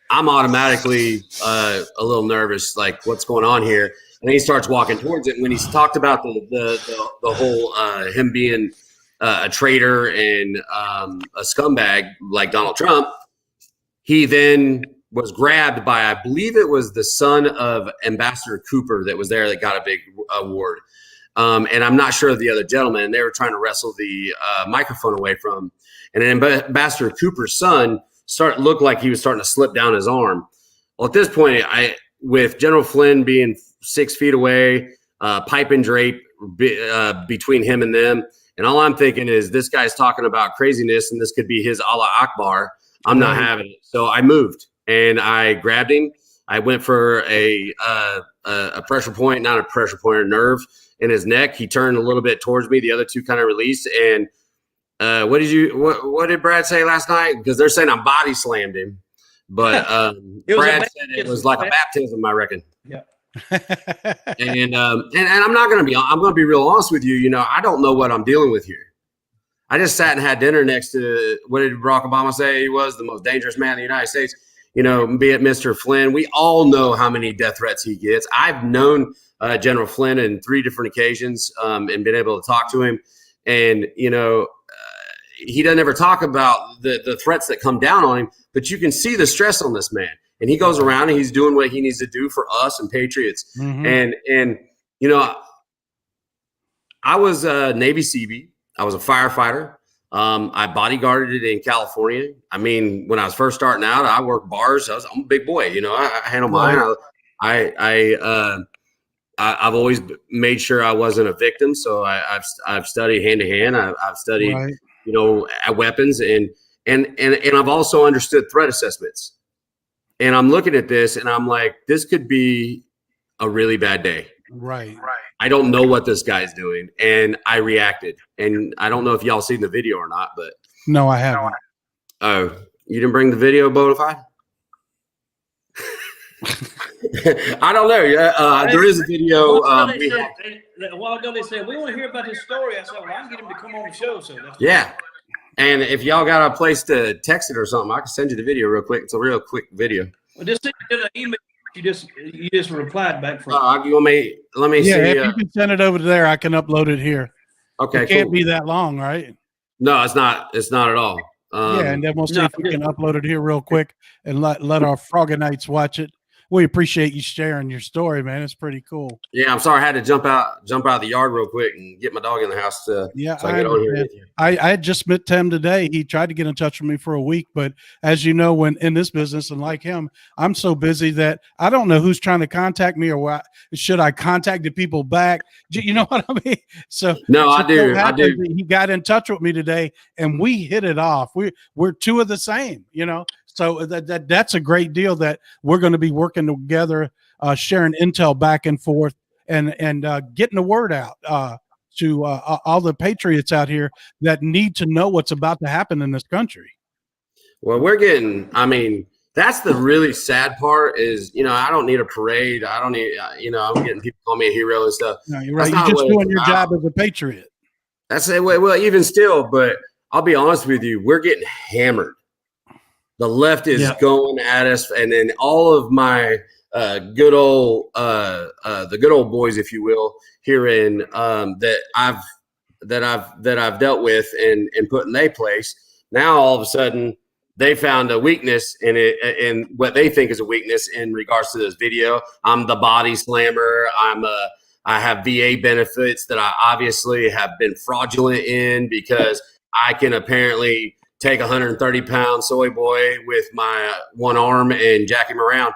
I'm automatically a little nervous, like what's going on here? And then he starts walking towards it. And when he's talked about the whole him being a traitor and a scumbag like Donald Trump, he then was grabbed by, I believe it was the son of Ambassador Cooper that was there that got a big award. And I'm not sure of the other gentleman. They were trying to wrestle the microphone away from him. And then Ambassador Cooper's son looked like he was starting to slip down his arm. Well, at this point, with General Flynn being 6 feet away, pipe and drape between him and them, and all I'm thinking is this guy's talking about craziness, and this could be his Allah Akbar. I'm not having it. So I moved, and I grabbed him. I went for a pressure point, not a pressure point, a nerve in his neck. He turned a little bit towards me. The other two kind of released. And what did Brad say last night? Because they're saying I body slammed him, but Brad said it was like a baptism, I reckon. Yeah. And I'm not going to be. I'm going to be real honest with you. You know, I don't know what I'm dealing with here. I just sat and had dinner next to, what did Barack Obama say? He was the most dangerous man in the United States. You know, be it Mr. Flynn. We all know how many death threats he gets. I've known General Flynn on 3 different occasions and been able to talk to him. And, you know, he doesn't ever talk about the threats that come down on him, but you can see the stress on this man. And he goes around and he's doing what he needs to do for us and patriots. Mm-hmm. And you know, I was a Navy Seabee. I was a firefighter. I bodyguarded it in California. I mean, when I was first starting out, I worked bars. I'm a big boy. You know, I handle mine. I've always made sure I wasn't a victim. So I've studied hand to hand. I've studied, you know, weapons and I've also understood threat assessments. And I'm looking at this and I'm like, this could be a really bad day. Right. I don't know what this guy's doing. And I reacted. And I don't know if y'all seen the video or not, but. No, I haven't. Oh, you didn't bring the video, Bonafide? I don't know. There is a video. A while ago, they said, we want to hear about his story. I said, well, I can get him to come on the show. So yeah. And if y'all got a place to text it or something, I can send you the video real quick. It's a real quick video. Well, just send you the email. You just replied back from. Let me see. Yeah, if you can send it over there, I can upload it here. Okay, it can't be that long, right? No, it's not. It's not at all. Yeah, and then we'll see if we can upload it here real quick and let our Froganites watch it. We appreciate you sharing your story, man. It's pretty cool. Yeah, I'm sorry I had to jump out of the yard real quick and get my dog in the house. So I get on here with you. I had just met Tim today. He tried to get in touch with me for a week, but as you know, when in this business and like him, I'm so busy that I don't know who's trying to contact me or what. Should I contact the people back? You know what I mean? So no, I do. He got in touch with me today, and we hit it off. We're two of the same, you know. So that's a great deal that we're going to be working together, sharing intel back and forth, and getting the word out to all the patriots out here that need to know what's about to happen in this country. Well, I mean, that's the really sad part is, you know, I don't need a parade. I don't need, you know, I'm getting people call me a hero and stuff. No, you're right. You're just doing your job as a patriot. That's it. Well, even still, but I'll be honest with you, we're getting hammered. The left is going at us, and then all of my good old the good old boys, if you will, here in that I've dealt with and put in their place. Now all of a sudden they found a weakness in what they think is a weakness in regards to this video. I'm the body slammer. I have VA benefits that I obviously have been fraudulent in because I can apparently take 130-pound soy boy with my one arm and jack him around.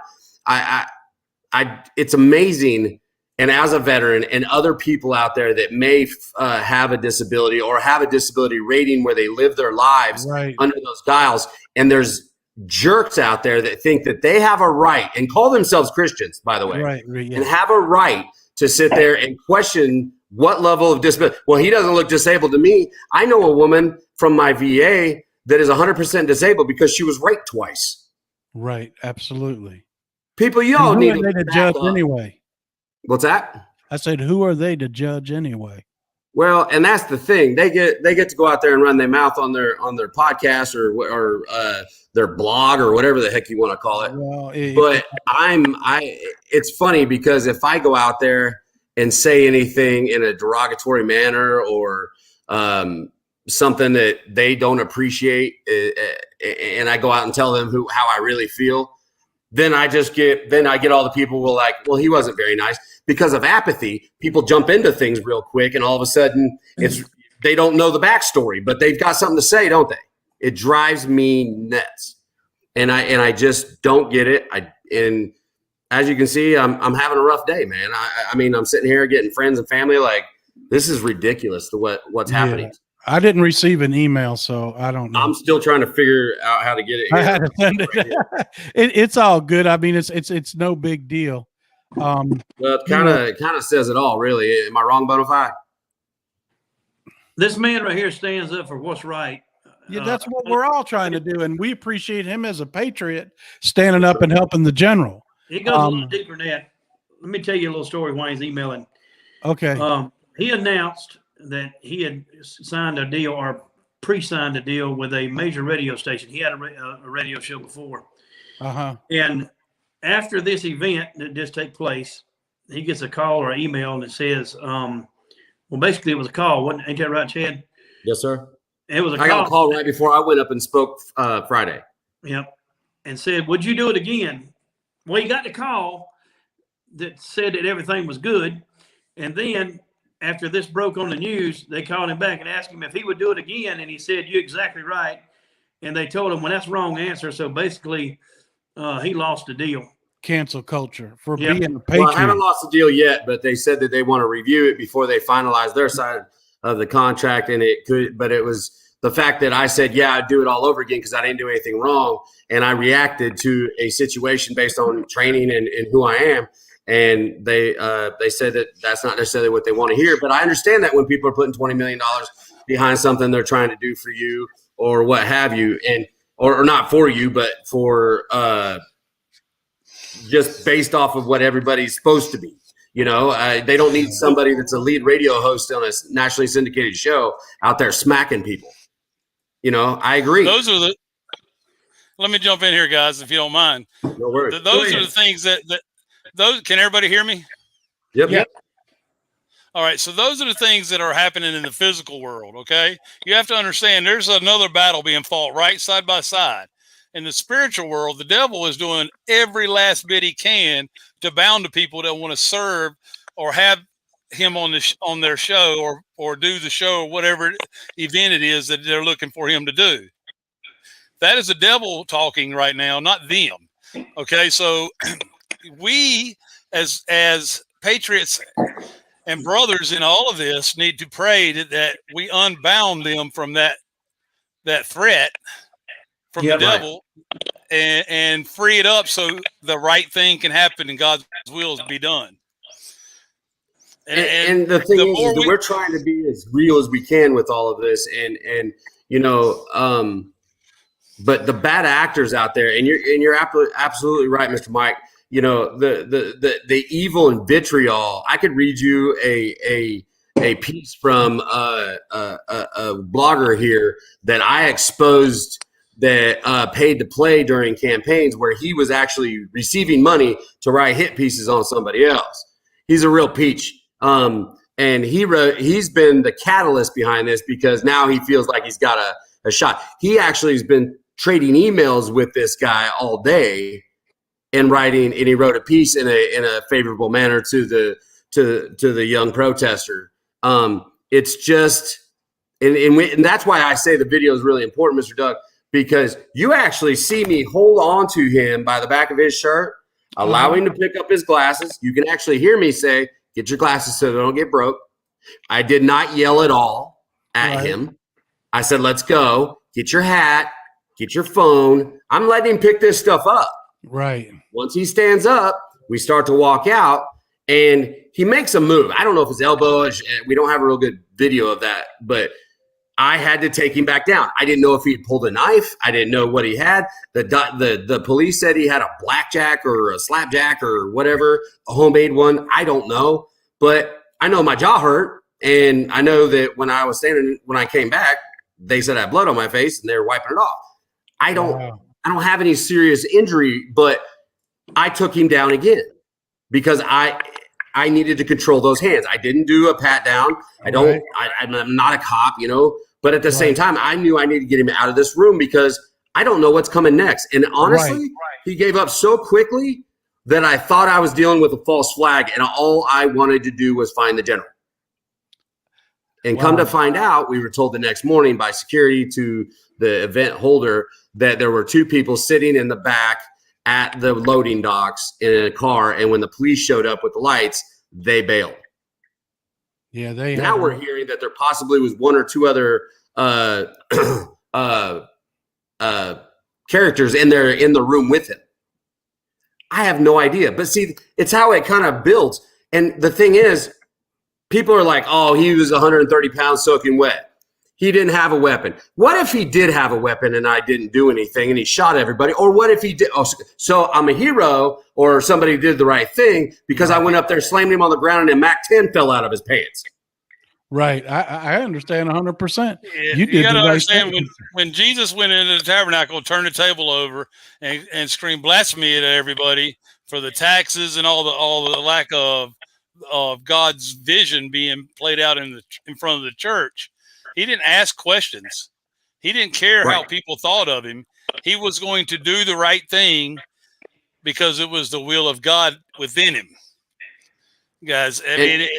It's amazing. And as a veteran and other people out there that may have a disability or have a disability rating where they live their lives under those dials, and there's jerks out there that think that they have a right and call themselves Christians, by the way, and have a right to sit there and question what level of disability. Well, he doesn't look disabled to me. I know a woman from my VA that is 100% disabled because she was raped twice. Right. Absolutely. People, y'all need to judge anyway. What's that? I said, who are they to judge anyway? Well, and that's the thing. They get to go out there and run their mouth on their podcast or their blog or whatever the heck you want to call it. Well, it's funny because if I go out there and say anything in a derogatory manner or something that they don't appreciate, and I go out and tell them how I really feel, then I get all the people will like, well, he wasn't very nice. Because of apathy, people jump into things real quick, and all of a sudden they don't know the backstory, but they've got something to say, don't they? It drives me nuts, and I just don't get it. And as you can see, I'm having a rough day, man. I mean, I'm sitting here getting friends and family like, this is ridiculous to what's happening. I didn't receive an email, so I don't know. I'm still trying to figure out how to get it here. I had to send it. It's all good. I mean, it's no big deal. Well, it kind of says it all, really. Am I wrong, Bonafide? This man right here stands up for what's right. Yeah, that's what we're all trying to do, and we appreciate him as a patriot standing up and helping the general. It goes a little deeper than that. Let me tell you a little story while he's emailing. Okay. He announced that he had signed a deal or pre-signed a deal with a major radio station. He had a radio show before. And after this event that just take place, he gets a call or an email and it says, well, basically it was a call. Ain't that right, Chad? Yes, sir. It was I got a call right before I went up and spoke Friday. Yep. And said, would you do it again? Well, he got the call that said that everything was good. And then after this broke on the news, they called him back and asked him if he would do it again. And he said, you're exactly right. And they told him, well, that's the wrong answer. So basically, he lost the deal. Cancel culture for being a patriot. Well, I haven't lost the deal yet, but they said that they want to review it before they finalize their side of the contract. And it was the fact that I said, yeah, I'd do it all over again because I didn't do anything wrong. And I reacted to a situation based on training and who I am. And they said that that's not necessarily what they want to hear. But I understand that when people are putting $20 million behind something they're trying to do for you or what have you, and or not for you, but for just based off of what everybody's supposed to be. You know, they don't need somebody that's a lead radio host on a nationally syndicated show out there smacking people. You know, I agree. Let me jump in here, guys, if you don't mind. No worries. Those are the things that can everybody hear me? Yep. All right. So those are the things that are happening in the physical world. Okay. You have to understand there's another battle being fought right side by side. In the spiritual world, the devil is doing every last bit he can to bound to people that want to serve or have him on their show or do the show or whatever event it is that they're looking for him to do. That is the devil talking right now, not them. Okay. So we as patriots and brothers in all of this need to pray that we unbound them from that threat from the devil and free it up so the right thing can happen and God's will be done. And the thing is that we're trying to be as real as we can with all of this, and you know, but the bad actors out there, and you're absolutely right, Mr. Mike. You know, the evil and vitriol. I could read you a piece from a blogger here that I exposed that paid to play during campaigns where he was actually receiving money to write hit pieces on somebody else. He's a real peach. And he's been the catalyst behind this because now he feels like he's got a shot. He actually has been trading emails with this guy all day and writing, and he wrote a piece in a favorable manner to the young protester. It's just, and that's why I say the video is really important, Mr. Doug, because you actually see me hold on to him by the back of his shirt, allow him to pick up his glasses. You can actually hear me say, "Get your glasses so they don't get broke." I did not yell at all at him. I said, "Let's go. Get your hat. Get your phone." I'm letting him pick this stuff up. Right. Once he stands up, we start to walk out, and he makes a move. I don't know if his elbow is, we don't have a real good video of that, but I had to take him back down. I didn't know if he had pulled a knife. I didn't know what he had. The police said he had a blackjack or a slapjack or whatever, a homemade one. I don't know, but I know my jaw hurt, and I know that when I came back, they said I had blood on my face, and they were wiping it off. I don't have any serious injury, but I took him down again because I needed to control those hands. I didn't do a pat down. I'm not a cop, but at the same time, I knew I needed to get him out of this room because I don't know what's coming next. And honestly, he gave up so quickly that I thought I was dealing with a false flag, and all I wanted to do was find the general. And come to find out, we were told the next morning by security to the event holder that there were two people sitting in the back at the loading docks in a car, and when the police showed up with the lights, they bailed. Yeah, now we're hearing that there possibly was one or two other characters in the room with him. I have no idea, but see, it's how it kind of builds. And the thing is, people are like, "Oh, he was 130 pounds soaking wet. He didn't have a weapon." What if he did have a weapon and I didn't do anything and he shot everybody? Or what if he did? Oh, so I'm a hero, or somebody did the right thing because I went up there, slammed him on the ground, and a MAC-10 fell out of his pants. Right. I understand 100%. You got to understand when Jesus went into the tabernacle, turned the table over, and screamed blasphemy at everybody for the taxes and all the lack of God's vision being played out in front of the church. He didn't ask questions. He didn't care how people thought of him. He was going to do the right thing because it was the will of God within him. Guys, I mean,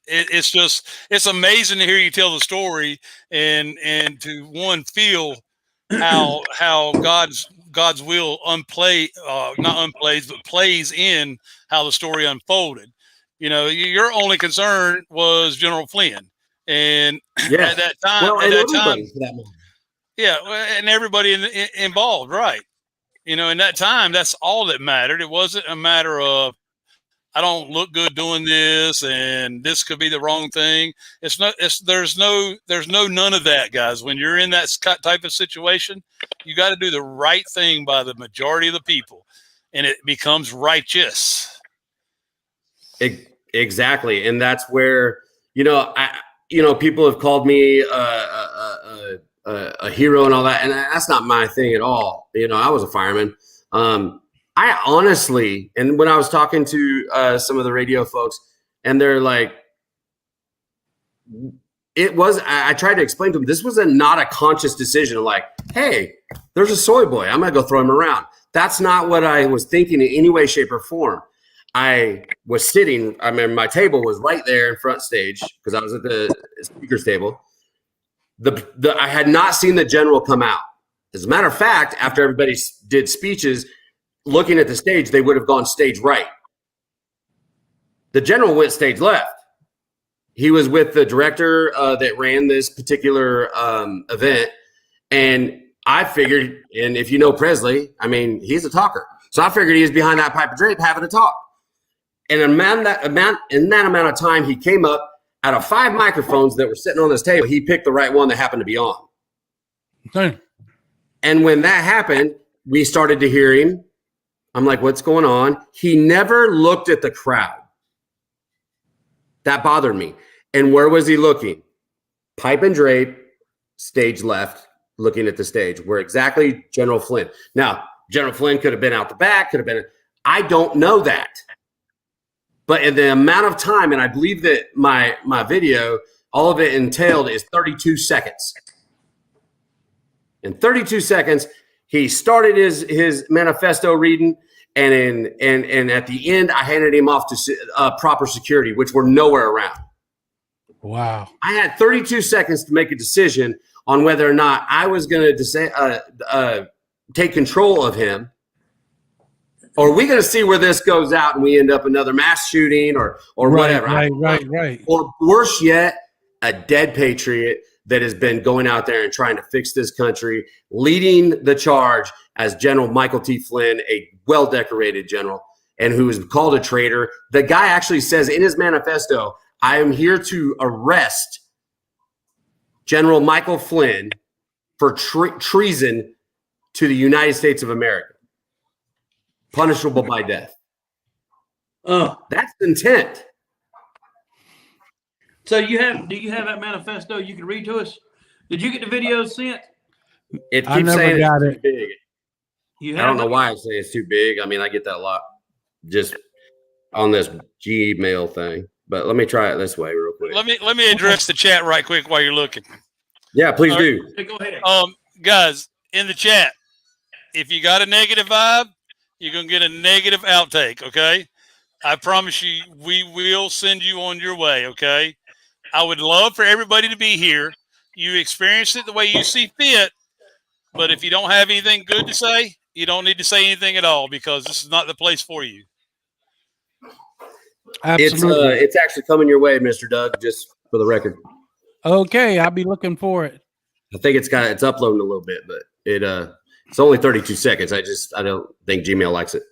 it's amazing to hear you tell the story and to feel how God's will plays in how the story unfolded. Your only concern was General Flynn. And at that time, and everybody involved, right? In that time, that's all that mattered. It wasn't a matter of, I don't look good doing this, and this could be the wrong thing. There's none of that, guys. When you're in that type of situation, you got to do the right thing by the majority of the people, and it becomes righteous. Exactly, and that's where people have called me a hero and all that, and that's not my thing at all. I was a fireman. I honestly, and when I was talking to some of the radio folks, and they're like, I tried to explain to them, this was not a conscious decision. Like, hey, there's a soy boy, I'm gonna go throw him around. That's not what I was thinking in any way, shape, or form. I was sitting, my table was right there in front stage because I was at the speaker's table. I had not seen the general come out. As a matter of fact, after everybody did speeches, looking at the stage, they would have gone stage right. The general went stage left. He was with the director that ran this particular event. And I figured, and if you know Presley, he's a talker. So I figured he was behind that pipe of drape having a talk. And in that amount of time, he came up out of 5 microphones that were sitting on this table. He picked the right one that happened to be on. Okay. And when that happened, we started to hear him. I'm like, what's going on? He never looked at the crowd. That bothered me. And where was he looking? Pipe and drape, stage left, looking at the stage. We're exactly General Flynn. Now, General Flynn could have been out the back, could have been. I don't know that. But in the amount of time, and I believe that my video, all of it entailed is 32 seconds. In 32 seconds, he started his manifesto reading, and at the end, I handed him off to proper security, which were nowhere around. Wow. I had 32 seconds to make a decision on whether or not I was going to take control of him. Or are we going to see where this goes out and we end up another mass shooting or whatever? Right. Or worse yet, a dead patriot that has been going out there and trying to fix this country, leading the charge as General Michael T. Flynn, a well-decorated general, and who is called a traitor. The guy actually says in his manifesto, I am here to arrest General Michael Flynn for treason to the United States of America. Punishable by death. That's intent. So do you have that manifesto you can read to us? Did you get the video sent? It I keeps never saying got it's it. too big. You I don't know have why I say it's too big. I mean, I get that a lot just on this Gmail thing. But let me try it this way real quick. Let me address the chat right quick while you're looking. Yeah, please do. it? Go ahead. Guys, in the chat, if you got a negative vibe, you're going to get a negative outtake, okay? I promise you, we will send you on your way, okay? I would love for everybody to be here. You experience it the way you see fit, but if you don't have anything good to say, you don't need to say anything at all because this is not the place for you. Absolutely. It's actually coming your way, Mr. Doug, just for the record. Okay, I'll be looking for it. I think it's uploading a little bit, but it's only 32 seconds. I don't think Gmail likes it.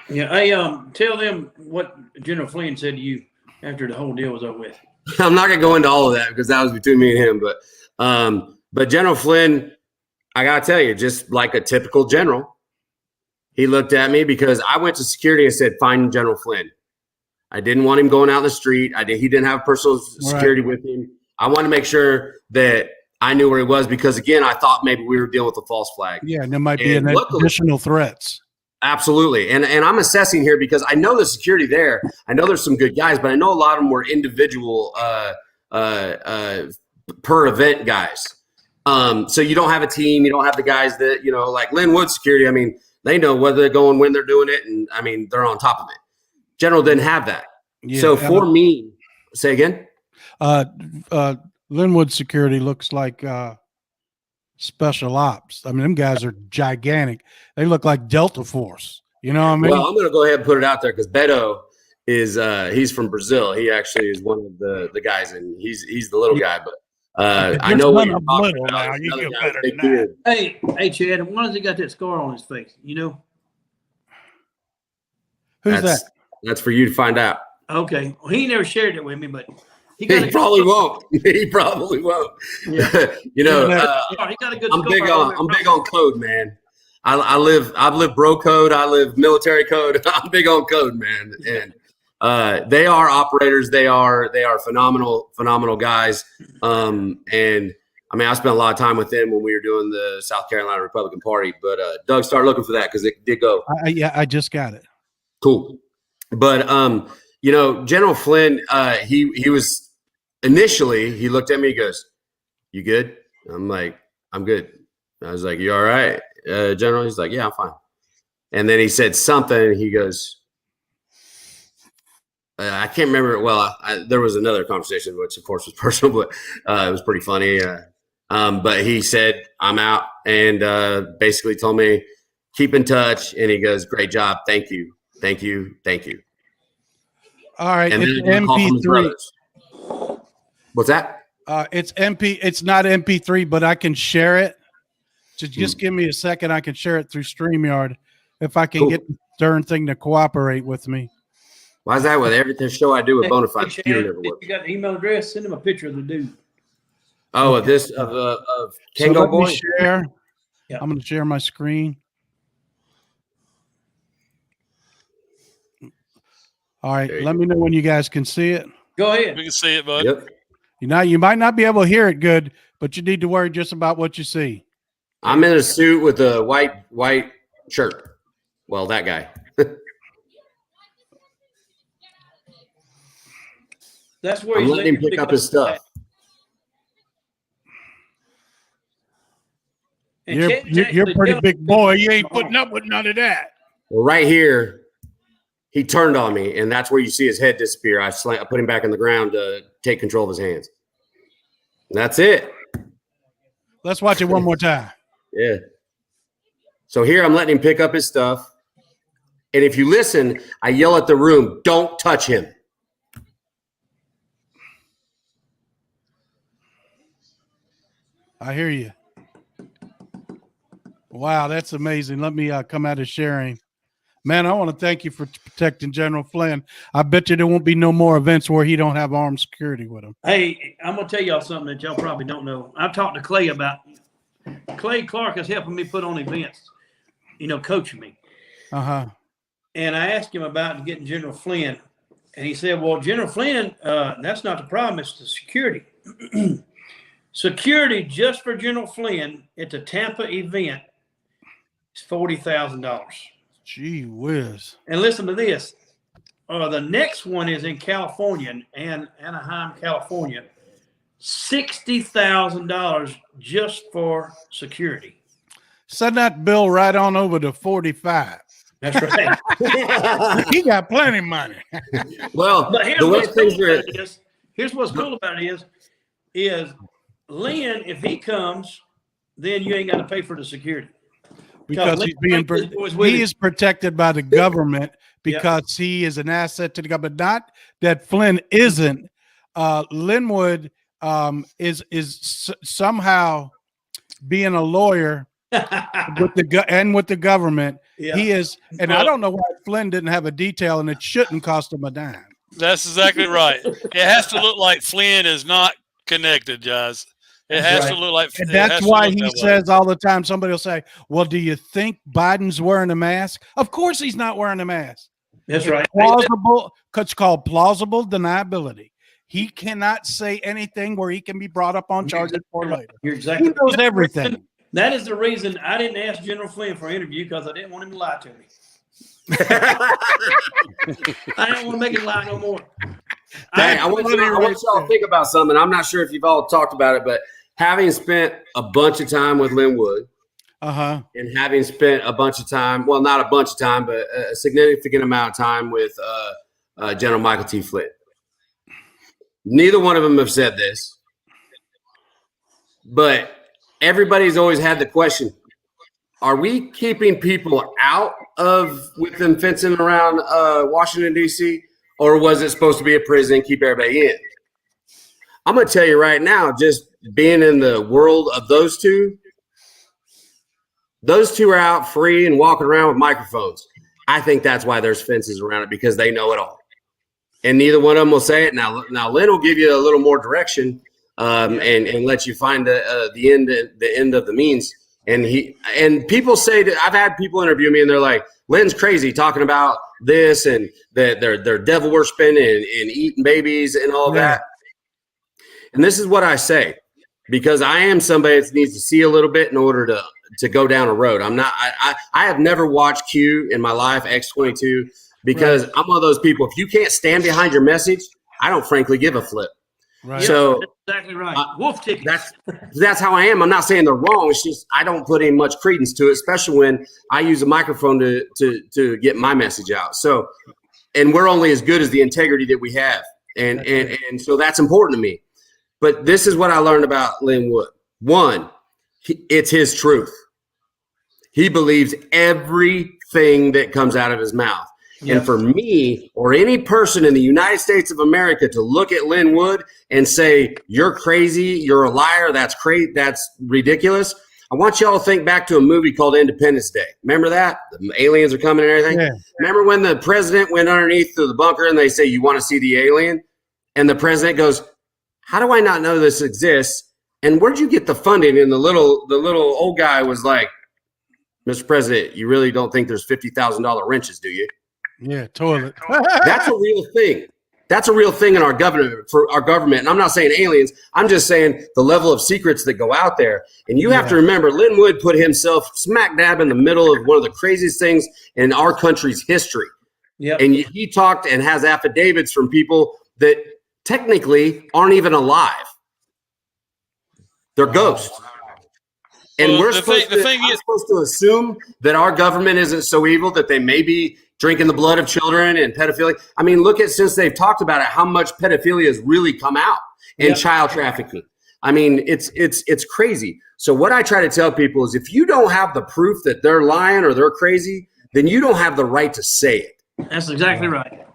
Yeah, hey, tell them what General Flynn said to you after the whole deal was over with. I'm not gonna go into all of that because that was between me and him. But General Flynn, I gotta tell you, just like a typical general, he looked at me because I went to security and said, "Find General Flynn." I didn't want him going out in the street. He didn't have personal security with him. I wanted to make sure that I knew where he was because, again, I thought maybe we were dealing with a false flag. Yeah, and there might be additional threats. Absolutely. And I'm assessing here because I know the security there. I know there's some good guys, but I know a lot of them were individual per event guys. So you don't have a team. You don't have the guys that, like Linwood security. I mean, they know where they're going, when they're doing it. And, I mean, they're on top of it. General didn't have that. Yeah, so for me, say again? Linwood security looks like special ops. I mean, them guys are gigantic. They look like Delta Force. You know what I mean? Well, I'm going to go ahead and put it out there because Beto is he's from Brazil. He actually is one of the guys, and he's the little guy. But I know what you're talking about. You get better Big than that. beard. Hey, Chad, why has he got that scar on his face? You know? Who's that? That's for you to find out. Okay. Well, he never shared it with me, but He probably won't. He probably won't. Yeah. He got a good I'm big scar. on code, man. I've lived bro code. I live military code. I'm big on code, man. And they are operators. They are phenomenal guys. And I mean, I spent a lot of time with them when we were doing the South Carolina Republican Party. But Doug, start looking for that because it did go. I just got it. Cool. But General Flynn, he was initially, he looked at me, he goes, "You good?" I'm like, "I'm good." I was like, "You all right, General?" He's like, "Yeah, I'm fine." And then he said something. He goes, I can't remember it well. There was another conversation, which of course was personal, but it was pretty funny. But he said, "I'm out," and basically told me, "Keep in touch." And he goes, "Great job. Thank you. Thank you. Thank you." All right, And it's then MP3. What's that? It's not MP3, but I can share it. So just give me a second. I can share it through StreamYard if I can get the darn thing to cooperate with me. Why is that with every show I do with Bonafide? Chad, Computer never if works. you got the email address, send him a picture of the dude. Oh, of Kango So let Boy? me share. Yeah. I'm going to share my screen. All right, let me know when you guys can see it. Go ahead. We can see it, bud. Yep. You might not be able to hear it good, but you need to worry just about what you see. I'm in a suit with a white shirt. Well, that guy. That's where I'm he's letting him pick up his stuff. And You're Chet you're Jackson a pretty jumped- big boy. You ain't putting up with none of that. Well, right here, he turned on me, and that's where you see his head disappear. I put him back on the ground to take control of his hands. That's it. Let's watch it one more time. Yeah. So here I'm letting him pick up his stuff. And if you listen, I yell at the room, don't touch him. I hear you. Wow, that's amazing. Let me come out of sharing. Man, I want to thank you for protecting General Flynn. I bet you there won't be no more events where he don't have armed security with him. Hey, I'm gonna tell y'all something that y'all probably don't know. I've talked to Clay about. Clay Clark is helping me put on events, coaching me. Uh-huh. And I asked him about getting General Flynn, and he said, "Well, General Flynn, that's not the problem. It's the security. Security just for General Flynn at the Tampa event is $40,000. Gee whiz. And listen to this. The next one is in California, and Anaheim, California. $60,000 just for security. Send that bill right on over to 45. That's right. He got plenty of money. Well, But here's the way what's things cool are, about it is, here's what's cool about it is Lynn, if he comes, then you ain't got to pay for the security. Because he's being he is protected by the government because he is an asset to the government. Not that Flynn isn't. Linwood is somehow being a lawyer with the government. Yeah. He is, and I don't know why Flynn didn't have a detail, and it shouldn't cost him a dime. That's exactly right. It has to look like Flynn is not connected, guys. It has to look like. And that's why he says all the time. Somebody will say, "Well, do you think Biden's wearing a mask?" Of course, he's not wearing a mask. That's right. Plausible. It's called plausible deniability. He cannot say anything where he can be brought up on charges for later. You're exactly. He knows everything. That is the reason I didn't ask General Flynn for an interview, because I didn't want him to lie to me. I didn't want to make him lie no more. Hey, I want y'all to think about something. I'm not sure if you've all talked about it, but having spent a bunch of time with Linwood, and having spent a bunch of time, well, not a bunch of time, but a significant amount of time with General Michael T. Flynn. Neither one of them have said this, but everybody's always had the question, are we keeping people out of with them fencing around Washington, D.C., or was it supposed to be a prison, keep everybody in? I'm going to tell you right now, just being in the world of those two are out free and walking around with microphones. I think that's why there's fences around it, because they know it all. And neither one of them will say it. Now Lynn will give you a little more direction and let you find the end of the means. And people say that, I've had people interview me and they're like, Lynn's crazy talking about this and that they're devil worshiping and eating babies and all of that. And this is what I say, because I am somebody that needs to see a little bit in order to go down a road. I have never watched Q in my life, X22, because I'm one of those people. If you can't stand behind your message, I don't frankly give a flip. Right. So that's exactly right. Wolf tickets. That's how I am. I'm not saying they're wrong. It's just I don't put in much credence to it, especially when I use a microphone to get my message out. So, and we're only as good as the integrity that we have, and so that's important to me. But this is what I learned about Linwood. One, it's his truth. He believes everything that comes out of his mouth. Yep. And for me or any person in the United States of America to look at Linwood and say, you're crazy, you're a liar, that's crazy, that's ridiculous. I want y'all to think back to a movie called Independence Day. Remember that? The aliens are coming and everything. Yeah. Remember when the president went underneath the bunker and they say, you want to see the alien? And the president goes, how do I not know this exists? And where'd you get the funding? And the little old guy was like, Mr. President, you really don't think there's $50,000 wrenches, do you? Yeah, toilet. That's a real thing. That's a real thing in our government, for our government. And I'm not saying aliens. I'm just saying the level of secrets that go out there. And you have to remember, Lin Wood put himself smack dab in the middle of one of the craziest things in our country's history. Yep. And he talked and has affidavits from people that technically aren't even alive. They're ghosts. And Well, we're the supposed to assume that our government isn't so evil that they may be drinking the blood of children and pedophilia. I mean, look at, since they've talked about it, how much pedophilia has really come out in child trafficking. I mean, it's crazy. So what I try to tell people is, if you don't have the proof that they're lying or they're crazy, then you don't have the right to say it. That's exactly right.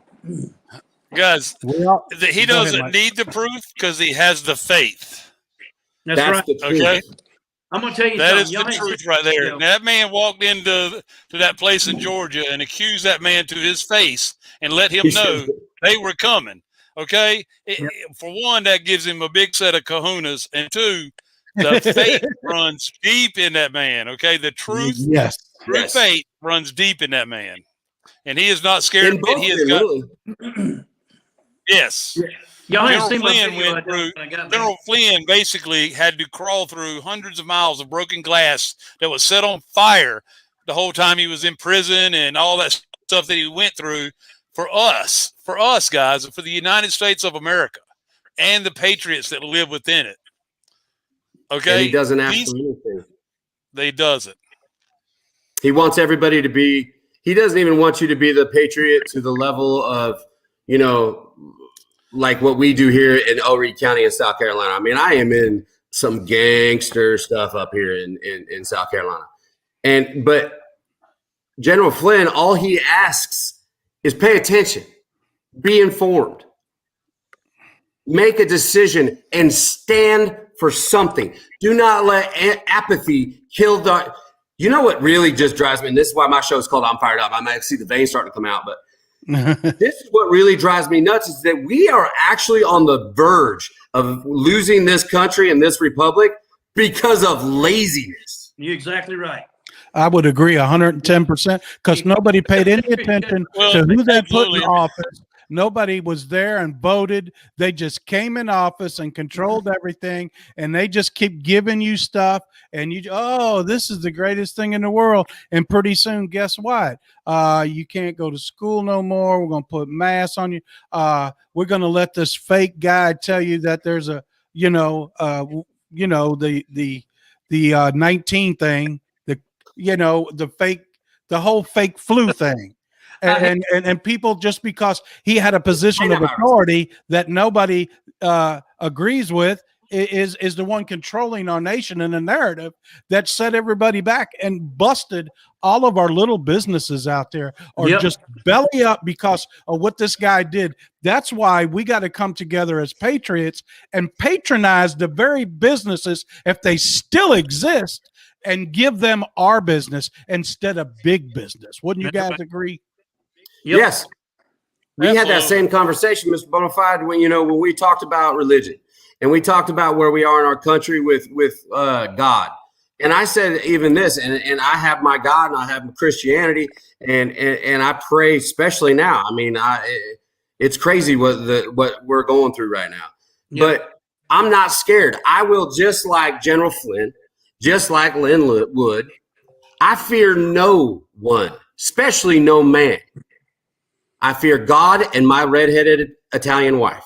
Guys, he doesn't need the proof because he has the faith. That's right. the truth. Okay. I'm gonna tell you That is something. the truth right there. That man walked into that place in Georgia and accused that man to his face and let him know they were coming. Okay. For one, that gives him a big set of kahunas, and two, the faith runs deep in that man. Okay. The truth, true faith runs deep in that man, and he is not scared. He has got. Yes. Y'all General seen my Flynn video went I through. done when I got General Flynn basically had to crawl through hundreds of miles of broken glass that was set on fire the whole time he was in prison, and all that stuff that he went through for us guys, for the United States of America and the patriots that live within it. Okay, And he doesn't ask for anything. They doesn't. He wants everybody to be. He doesn't even want you to be the patriot to the level of, you know, like what we do here in El Reed County in South Carolina. I mean, I am in some gangster stuff up here in South Carolina. But General Flynn, all he asks is pay attention, be informed, make a decision, and stand for something. Do not let apathy kill the. You know what really just drives me? And this is why my show is called I'm Fired Up. I might see the veins starting to come out, but this is what really drives me nuts, is that we are actually on the verge of losing this country and this republic because of laziness. You're exactly right. I would agree 110%, because nobody paid any attention to who they put in office. Nobody was there and voted. They just came in office and controlled everything, and they just keep giving you stuff, and you, oh, this is the greatest thing in the world. And pretty soon, guess what? You can't go to school no more. We're going to put masks on you. We're going to let this fake guy tell you that there's a, the 19 thing, the whole fake flu thing. And people, just because he had a position of authority that nobody agrees with, is the one controlling our nation, and the narrative that set everybody back and busted all of our little businesses out there are just belly up because of what this guy did. That's why we got to come together as patriots and patronize the very businesses, if they still exist, and give them our business instead of big business. Wouldn't you guys agree? Yep. Yes. We had that same conversation, Mr. Bonafide, when we talked about religion, and we talked about where we are in our country with God. And I said even this, and I have my God and I have Christianity, and I pray, especially now. I mean, it's crazy what we're going through right now. Yep. But I'm not scared. I will, just like General Flynn, just like Lin Wood, I fear no one, especially no man. I fear God and my redheaded Italian wife.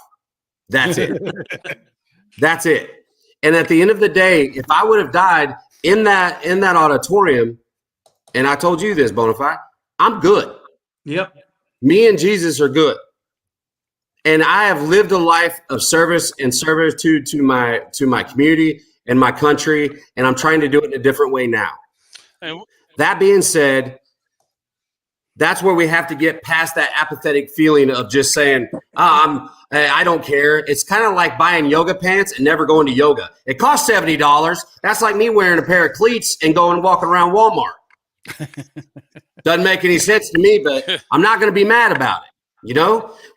That's it. That's it. And at the end of the day, if I would have died in that auditorium, and I told you this, Bonafide, I'm good. Yep. Me and Jesus are good. And I have lived a life of service and servitude to my community and my country, and I'm trying to do it in a different way now. That being said, that's where we have to get past that apathetic feeling of just saying, I don't care. It's kind of like buying yoga pants and never going to yoga. It costs $70. That's like me wearing a pair of cleats and going and walking around Walmart. Doesn't make any sense to me, but I'm not going to be mad about it.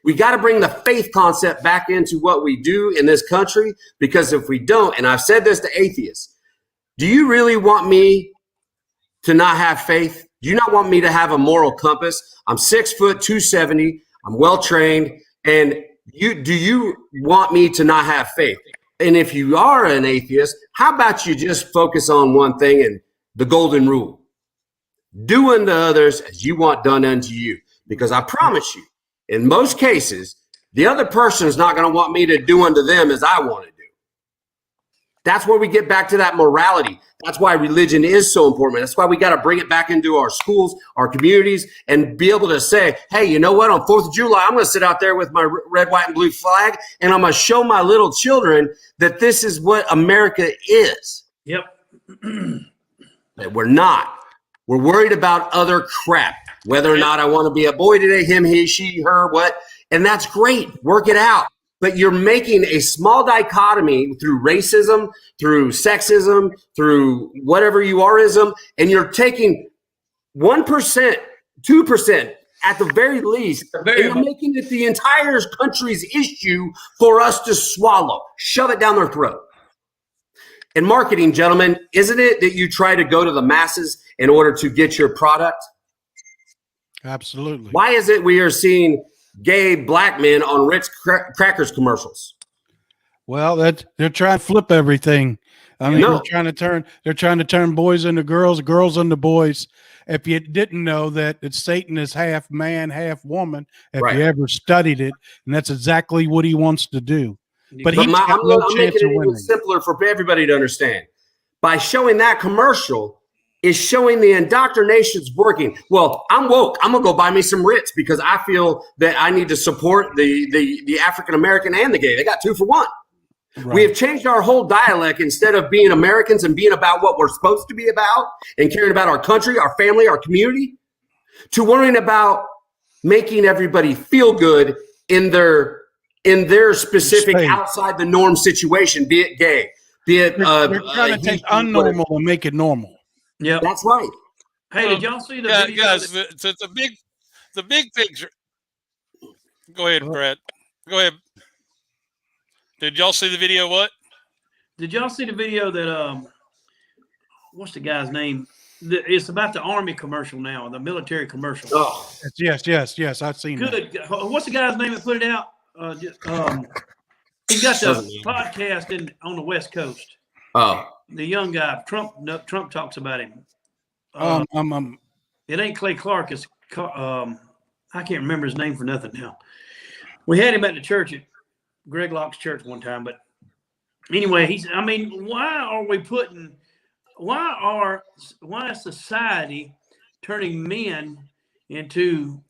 We got to bring the faith concept back into what we do in this country, because if we don't, and I've said this to atheists, do you really want me to not have faith? Do you not want me to have a moral compass? I'm 6 foot 270. I'm well trained, and do you want me to not have faith? And if you are an atheist, how about you just focus on one thing and the golden rule? Do unto others as you want done unto you. Because I promise you, in most cases, the other person is not going to want me to do unto them as I want to do. That's where we get back to that morality. That's why religion is so important. That's why we got to bring it back into our schools, our communities, and be able to say, hey, you know what? On 4th of July, I'm going to sit out there with my red, white, and blue flag, and I'm going to show my little children that this is what America is. Yep. That we're not. We're worried about other crap, whether or not I want to be a boy today, him, he, she, her, what. And that's great. Work it out. But you're making a small dichotomy through racism, through sexism, through whatever you areism, and you're taking 1%, 2% at the very least, and you're making it the entire country's issue for us to swallow, shove it down their throat. And marketing, gentlemen, isn't it that you try to go to the masses in order to get your product? Absolutely. Why is it we are seeing gay black men on Ritz crackers commercials? Well, they're trying to flip everything. I mean, they're trying to turn boys into girls, girls into boys. If you didn't know that Satan is half man, half woman, if you ever studied it, and that's exactly what he wants to do. But I'm making it even simpler for everybody to understand. By showing that commercial, is showing the indoctrination's working. Well, I'm woke. I'm gonna go buy me some Ritz because I feel that I need to support the African American and the gay. They got 2 for 1. Right. We have changed our whole dialect. Instead of being Americans and being about what we're supposed to be about and caring about our country, our family, our community, to worrying about making everybody feel good in their specific outside the norm situation, be it gay, be it they're trying to take unnormal and make it normal. Yeah, that's right. Hey, did y'all see the video? Guys, the big picture. Go ahead, Brad. Go ahead. Did y'all see the video? What? Did y'all see the video that what's the guy's name? It's about the Army commercial now, the military commercial. Oh, yes. I've seen Good. What's the guy's name that put it out? He got the podcast on the West Coast. Oh, the young guy. Trump talks about him. It ain't Clay Clark. It's I can't remember his name for nothing now. We had him at the church at Greg Locke's church one time, but anyway, why is society turning men into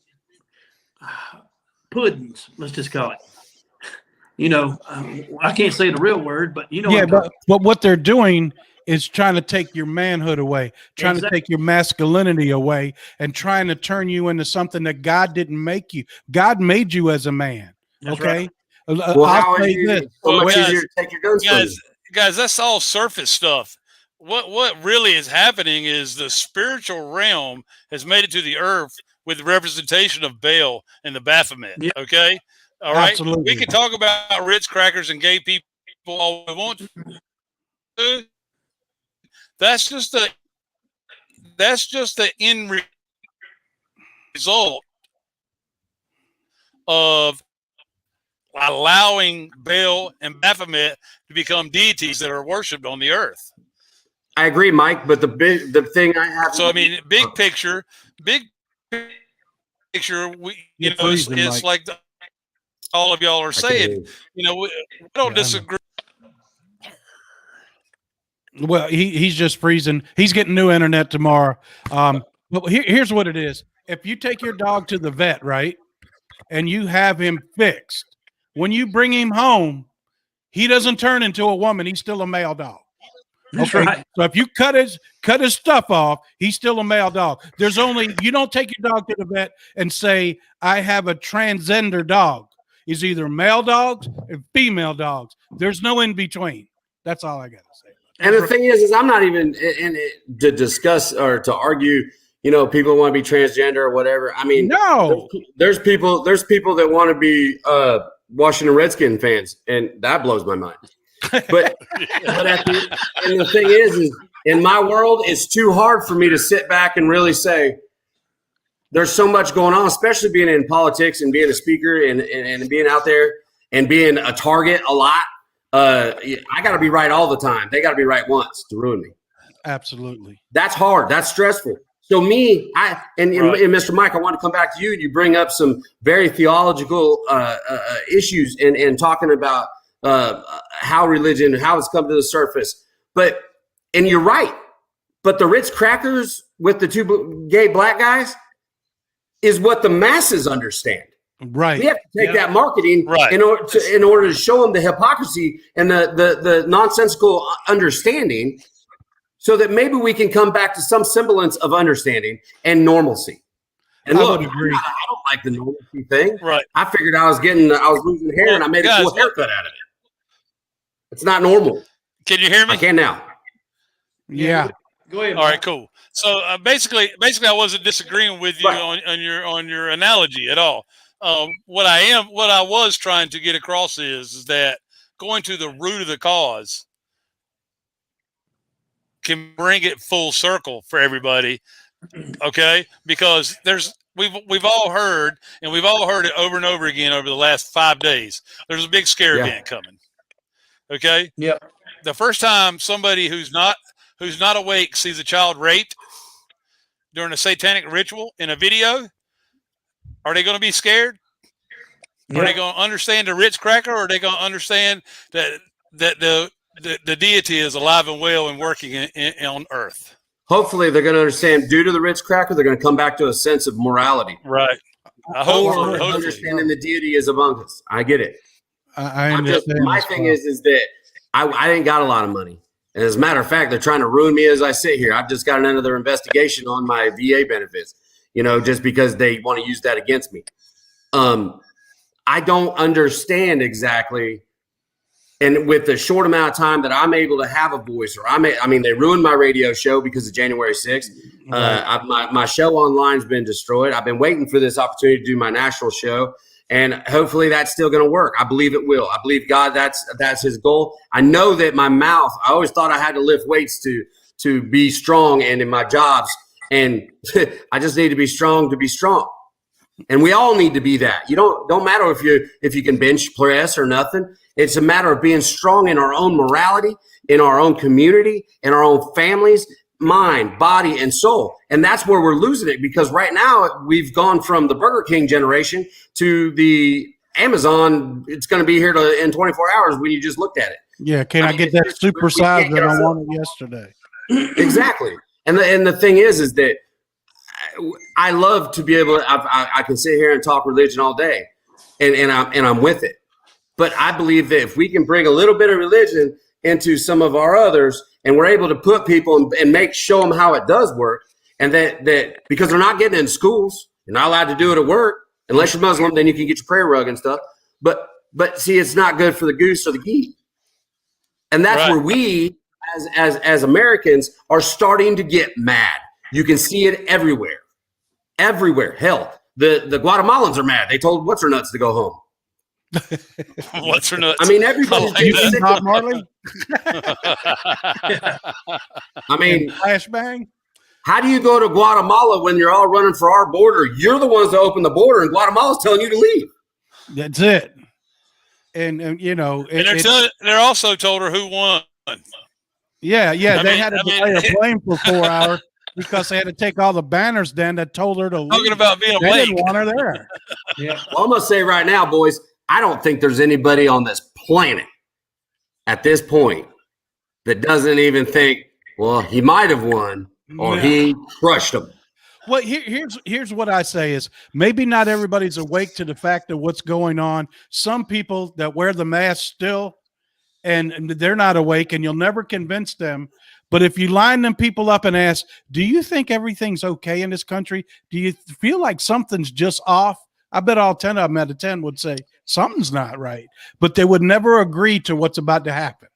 puddings? Let's just call it. I can't say the real word, but but what they're doing is trying to take your manhood away, trying to take your masculinity away, and trying to turn you into something that God didn't make you. God made you as a man. That's okay. Right. Well, how are you so much easier to take your guns? Guys, that's all surface stuff. What really is happening is the spiritual realm has made it to the earth with the representation of Baal and the Baphomet. Yeah. Okay, all right. Absolutely. We can talk about Ritz crackers and gay people all we want to. That's just the end result of allowing Baal and Baphomet to become deities that are worshipped on the earth. I agree, Mike, but the thing I have. So I mean, big picture, it's like all of y'all are saying. We don't disagree. Well, he's just freezing. He's getting new internet tomorrow. But here's what it is: if you take your dog to the vet, right, and you have him fixed, when you bring him home, he doesn't turn into a woman. He's still a male dog. That's okay. Right. So if you cut his stuff off, he's still a male dog. You don't take your dog to the vet and say, I have a transgender dog. He's either male dogs or female dogs. There's no in between. That's all I got to say. And the thing is I'm not even in it to discuss or to argue, people want to be transgender or whatever. I mean, no, there's people that want to be Washington Redskin fans, and that blows my mind. But and the thing is in my world, it's too hard for me to sit back and really say there's so much going on, especially being in politics and being a speaker and being out there. and being a target a lot, I got to be right all the time. They got to be right once to ruin me. Absolutely. That's hard. That's stressful. So me, and Mr. Mike, I want to come back to you. You bring up some very theological issues and talking about how religion, how it's come to the surface. And you're right. But the Ritz crackers with the two gay black guys is what the masses understand. Right. We have to take that marketing Right. in order to show them the hypocrisy and the nonsensical understanding, so that maybe we can come back to some semblance of understanding and normalcy. And I look, would agree. I don't like the normalcy thing. Right. I figured I was losing hair, and I made a cool haircut out of it. It's not normal. Can you hear me? I can now. Yeah. Go ahead. All right, cool. So basically, I wasn't disagreeing with you on your analogy at all. What I was trying to get across is that going to the root of the cause can bring it full circle for everybody. Okay, because we've all heard, and we've all heard it over and over again over the last 5 days. There's a big scare event coming. Okay. Yep. The first time somebody who's not awake sees a child raped during a satanic ritual in a video, are they going to be scared? Are they going to understand the Ritz cracker, or are they going to understand that the deity is alive and well and working on earth? Hopefully, they're going to understand. Due to the Ritz cracker, they're going to come back to a sense of morality. Right. I hope so. Hopefully. Understanding the deity is among us. I get it. I understand. My thing is that I ain't got a lot of money. And as a matter of fact, they're trying to ruin me as I sit here. I've just got another investigation on my VA benefits, just because they want to use that against me. I don't understand exactly. And with the short amount of time that I'm able to have a voice, they ruined my radio show because of January 6th. My show online has been destroyed. I've been waiting for this opportunity to do my national show. And hopefully that's still going to work. I believe it will. I believe God, that's his goal. I know that my mouth, I always thought I had to lift weights to be strong and in my jobs. And I just need to be strong to be strong. And we all need to be that. You don't matter if you can bench press or nothing. It's a matter of being strong in our own morality, in our own community, in our own families, mind, body, and soul. And that's where we're losing it, because right now we've gone from the Burger King generation to the Amazon. It's going to be here in 24 hours when you just looked at it. Yeah. Can I get that supersized that I wanted yesterday? Exactly. And the thing is that I love to be able to, I can sit here and talk religion all day, and I'm with it. But I believe that if we can bring a little bit of religion into some of our others, and we're able to put people and show them how it does work, and that because they're not getting it in schools, you're not allowed to do it at work unless you're Muslim. Then you can get your prayer rug and stuff. But see, it's not good for the goose or the geese, and that's where we as Americans are starting to get mad. You can see it everywhere. Hell, the Guatemalans are mad. They told what's her nuts to go home. What's her nuts? I mean, everybody's getting sick. Bob Marley. I mean, Flashbang. how do you go to Guatemala when you're all running for our border? You're the ones that open the border, and Guatemala's telling you to leave. That's it. And they're also told her who won. Yeah. They had to delay her plane for 4 hours because they had to take all the banners down that told her to leave. Talking about being They awake. didn't want her there. Yeah. Well, I'm going to say right now, boys, I don't think there's anybody on this planet at this point that doesn't even think, well, he might have won or he crushed him. Well, here's what I say is maybe not everybody's awake to the fact of what's going on. Some people that wear the mask still, and they're not awake, and you'll never convince them. But if you line them people up and ask, do you think everything's okay in this country? Do you feel like something's just off? I bet all 10 of them out of 10 would say something's not right, but they would never agree to what's about to happen.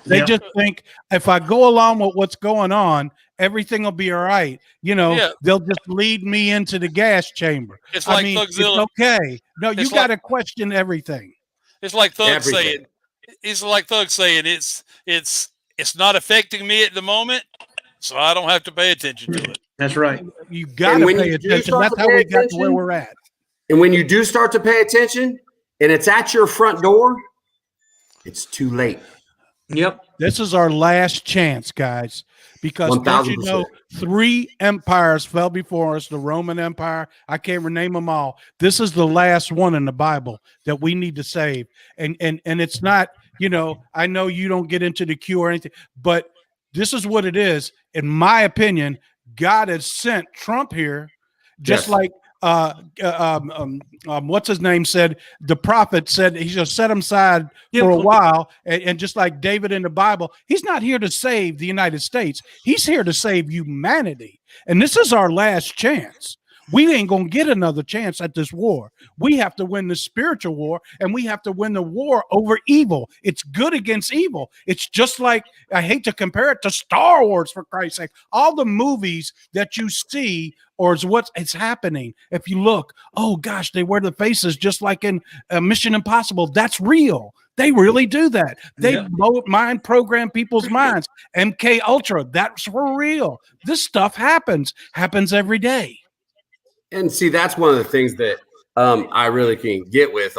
They just think if I go along with what's going on, everything will be all right. They'll just lead me into the gas chamber. It's like it's okay. No, you got to question everything. It's like Thug saying, it's not affecting me at the moment, so I don't have to pay attention to it. That's right. You got to pay attention. That's how we got to where we're at. And when you do start to pay attention, and it's at your front door, it's too late. Yep. This is our last chance, guys, because don't you know 3 empires fell before us, the Roman Empire. I can't rename them all. This is the last one in the Bible that we need to save. And it's not, you know, I know you don't get into the queue or anything, but this is what it is. In my opinion, God has sent Trump here just like what's his name said, the prophet said he's going to set him aside for a while. And just like David in the Bible, he's not here to save the United States. He's here to save humanity. And this is our last chance. We ain't going to get another chance at this war. We have to win the spiritual war, and we have to win the war over evil. It's good against evil. It's just like, I hate to compare it to Star Wars, for Christ's sake. All the movies that you see or is it's happening. If you look, oh gosh, they wear the faces just like in Mission Impossible. That's real. They really do that. They mind program people's minds. MK Ultra, that's for real. This stuff happens every day. And see, that's one of the things that I really can get with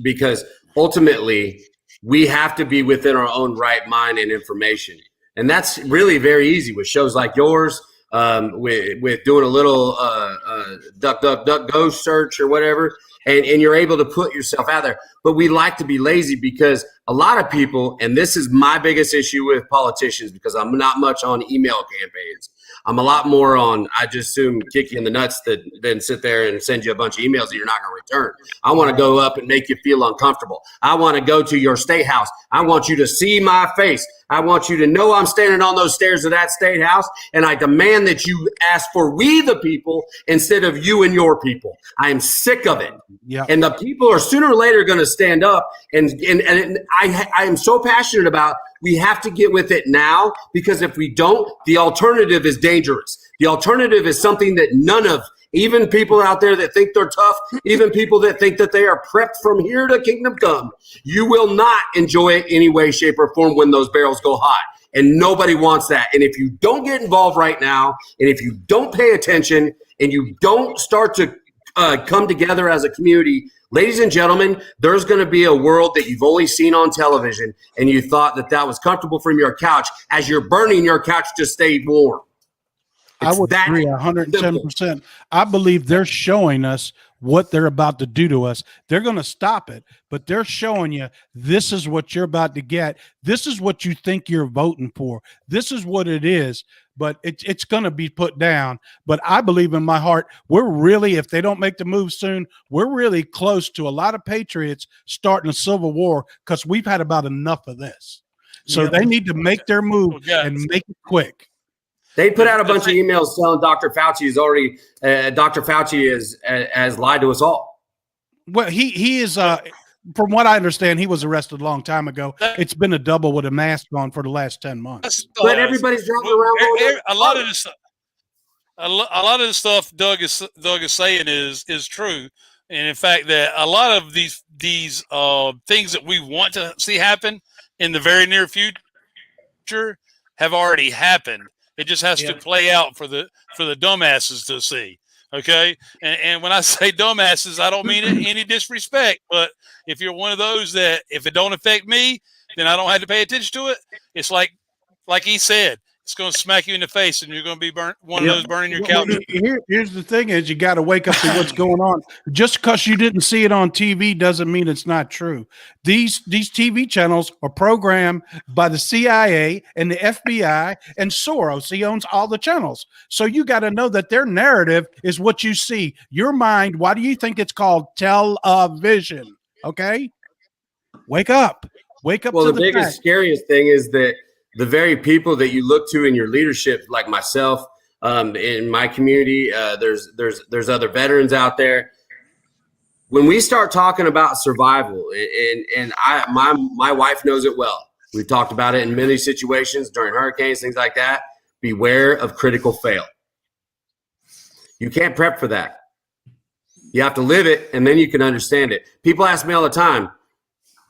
because ultimately we have to be within our own right mind and information. And that's really very easy with shows like yours, with doing a little DuckDuckGo search or whatever. And you're able to put yourself out there. But we like to be lazy because a lot of people, and this is my biggest issue with politicians, because I'm not much on email campaigns. I'm a lot more on, I just assume, kick you in the nuts than sit there and send you a bunch of emails that you're not going to return. I want to go up and make you feel uncomfortable. I want to go to your state house. I want you to see my face. I want you to know I'm standing on those stairs of that state house, and I demand that you ask for we the people instead of you and your people. I am sick of it. Yeah. And the people are sooner or later going to stand up, and I am so passionate about we have to get with it now, because if we don't, the alternative is dangerous. The alternative is something that none of, even people out there that think they're tough, even people that think that they are prepped from here to kingdom come, you will not enjoy it any way, shape, or form when those barrels go hot. And nobody wants that. And if you don't get involved right now, and if you don't pay attention, and you don't start to come together as a community, ladies and gentlemen, there's going to be a world that you've only seen on television, and you thought that was comfortable from your couch as you're burning your couch to stay warm. I would agree 110%. I believe they're showing us what they're about to do to us. They're going to stop it, but they're showing you this is what you're about to get. This is what you think you're voting for. This is what it is, but it's going to be put down. But I believe in my heart, we're really, if they don't make the move soon, we're really close to a lot of patriots starting a civil war, because we've had about enough of this. So they need to make their move and make it quick. They put out a bunch of emails telling Dr. Fauci is already Dr. Fauci has lied to us all. Well, he is from what I understand, he was arrested a long time ago. It's been a double with a mask on for the last 10 months. But everybody's driving around. A lot of this, a lot of the stuff Doug is saying is true, and in fact, that a lot of these things that we want to see happen in the very near future have already happened. It just has to play out for the dumbasses to see. Okay. And when I say dumbasses, I don't mean any disrespect, but if you're one of those that if it don't affect me, then I don't have to pay attention to it. It's like he said, it's going to smack you in the face and you're going to be one of those burning your couch. Here's the thing is you got to wake up to what's going on. Just because you didn't see it on TV doesn't mean it's not true. These TV channels are programmed by the CIA and the FBI and Soros. He owns all the channels. So you got to know that their narrative is what you see. Your mind, why do you think it's called television? Okay? Wake up. Wake up. Well, to the biggest, scariest thing is that the very people that you look to in your leadership, like myself, in my community, there's other veterans out there. When we start talking about survival, and my wife knows it well. We've talked about it in many situations during hurricanes, things like that. Beware of critical fail. You can't prep for that. You have to live it, and then you can understand it. People ask me all the time,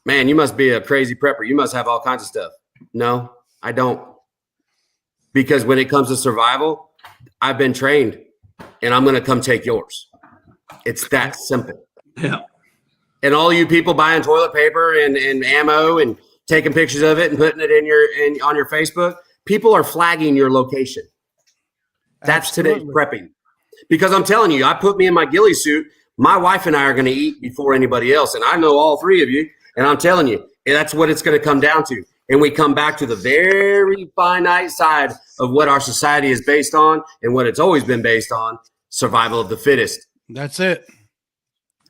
man, you must be a crazy prepper. You must have all kinds of stuff. No, I don't. Because when it comes to survival, I've been trained, and I'm going to come take yours. It's that simple. Yeah. And all you people buying toilet paper and ammo and taking pictures of it and putting it on your Facebook, people are flagging your location. That's today's prepping. Because I'm telling you, I put me in my ghillie suit. My wife and I are going to eat before anybody else. And I know all three of you. And I'm telling you, that's what it's going to come down to. And we come back to the very finite side of what our society is based on and what it's always been based on, survival of the fittest. That's it.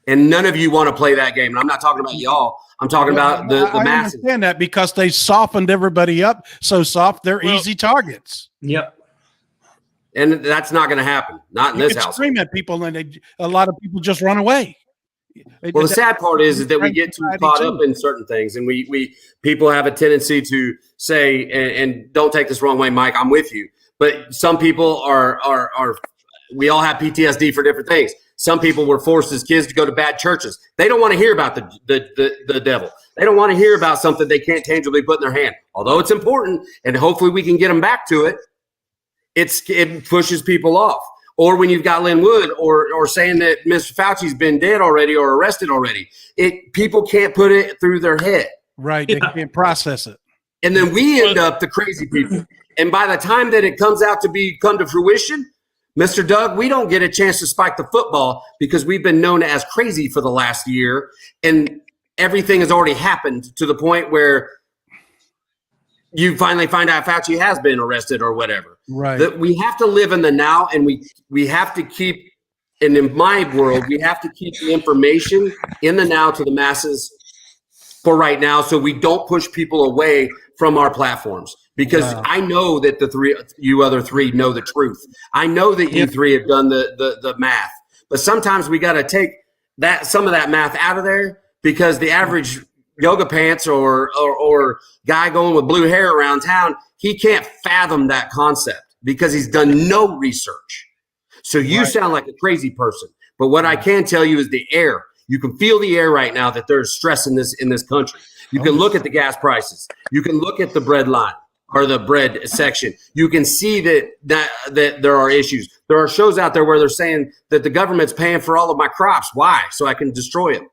And none of you want to play that game. And I'm not talking about y'all. I'm talking about the masses. I understand that because they softened everybody up so soft, they're easy targets. Yep. And that's not going to happen. Not in this house. Scream at people, and a lot of people just run away. Well, the sad part is that we get too caught up in certain things, and we people have a tendency to say, and don't take this wrong way, Mike, I'm with you. But some people are we all have PTSD for different things. Some people were forced as kids to go to bad churches. They don't want to hear about the devil. They don't want to hear about something they can't tangibly put in their hand. Although it's important, and hopefully we can get them back to it, it pushes people off. Or when you've got Lynn Wood or saying that Mr. Fauci's been dead already or arrested already, people can't put it through their head. Right. They can't process it. And then we end up the crazy people. And by the time that it comes out to come to fruition, Mr. Doug, we don't get a chance to spike the football because we've been known as crazy for the last year. And everything has already happened to the point where you finally find out Fauci has been arrested or whatever. Right. That we have to live in the now, and we have to keep, and in my world, we have to keep the information in the now to the masses for right now, so we don't push people away from our platforms. Because I know that you other three know the truth. I know that you three have done the math, but sometimes we got to take some of that math out of there because the average yoga pants or guy going with blue hair around town, he can't fathom that concept because he's done no research. So you sound like a crazy person. But what I can tell you is the air. You can feel the air right now that there's stress in this country. You can look at the gas prices. You can look at the bread line or the bread section. You can see that there are issues. There are shows out there where they're saying that the government's paying for all of my crops. Why? So I can destroy them.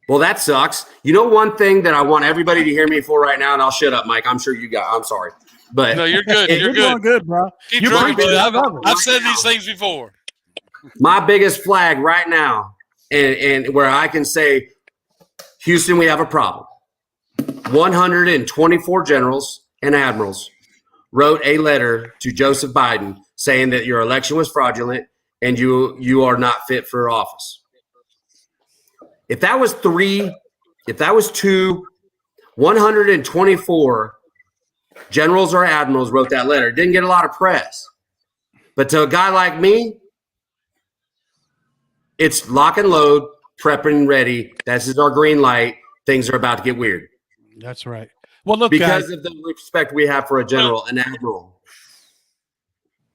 Well, that sucks. You know one thing that I want everybody to hear me for right now, and I'll shut up, Mike. I'm sure you got. I'm sorry, but no, you're good. You're doing good, bro. Keep trying, I've said these things before. My biggest flag right now, and where I can say, Houston, we have a problem. 124 generals and admirals wrote a letter to Joseph Biden saying that your election was fraudulent and you are not fit for office. If that was two, 124 generals or admirals wrote that letter. It didn't get a lot of press. But to a guy like me, it's lock and load, prepping ready. This is our green light. Things are about to get weird. That's right. Well, look, because guys, of the respect we have for a general, an admiral.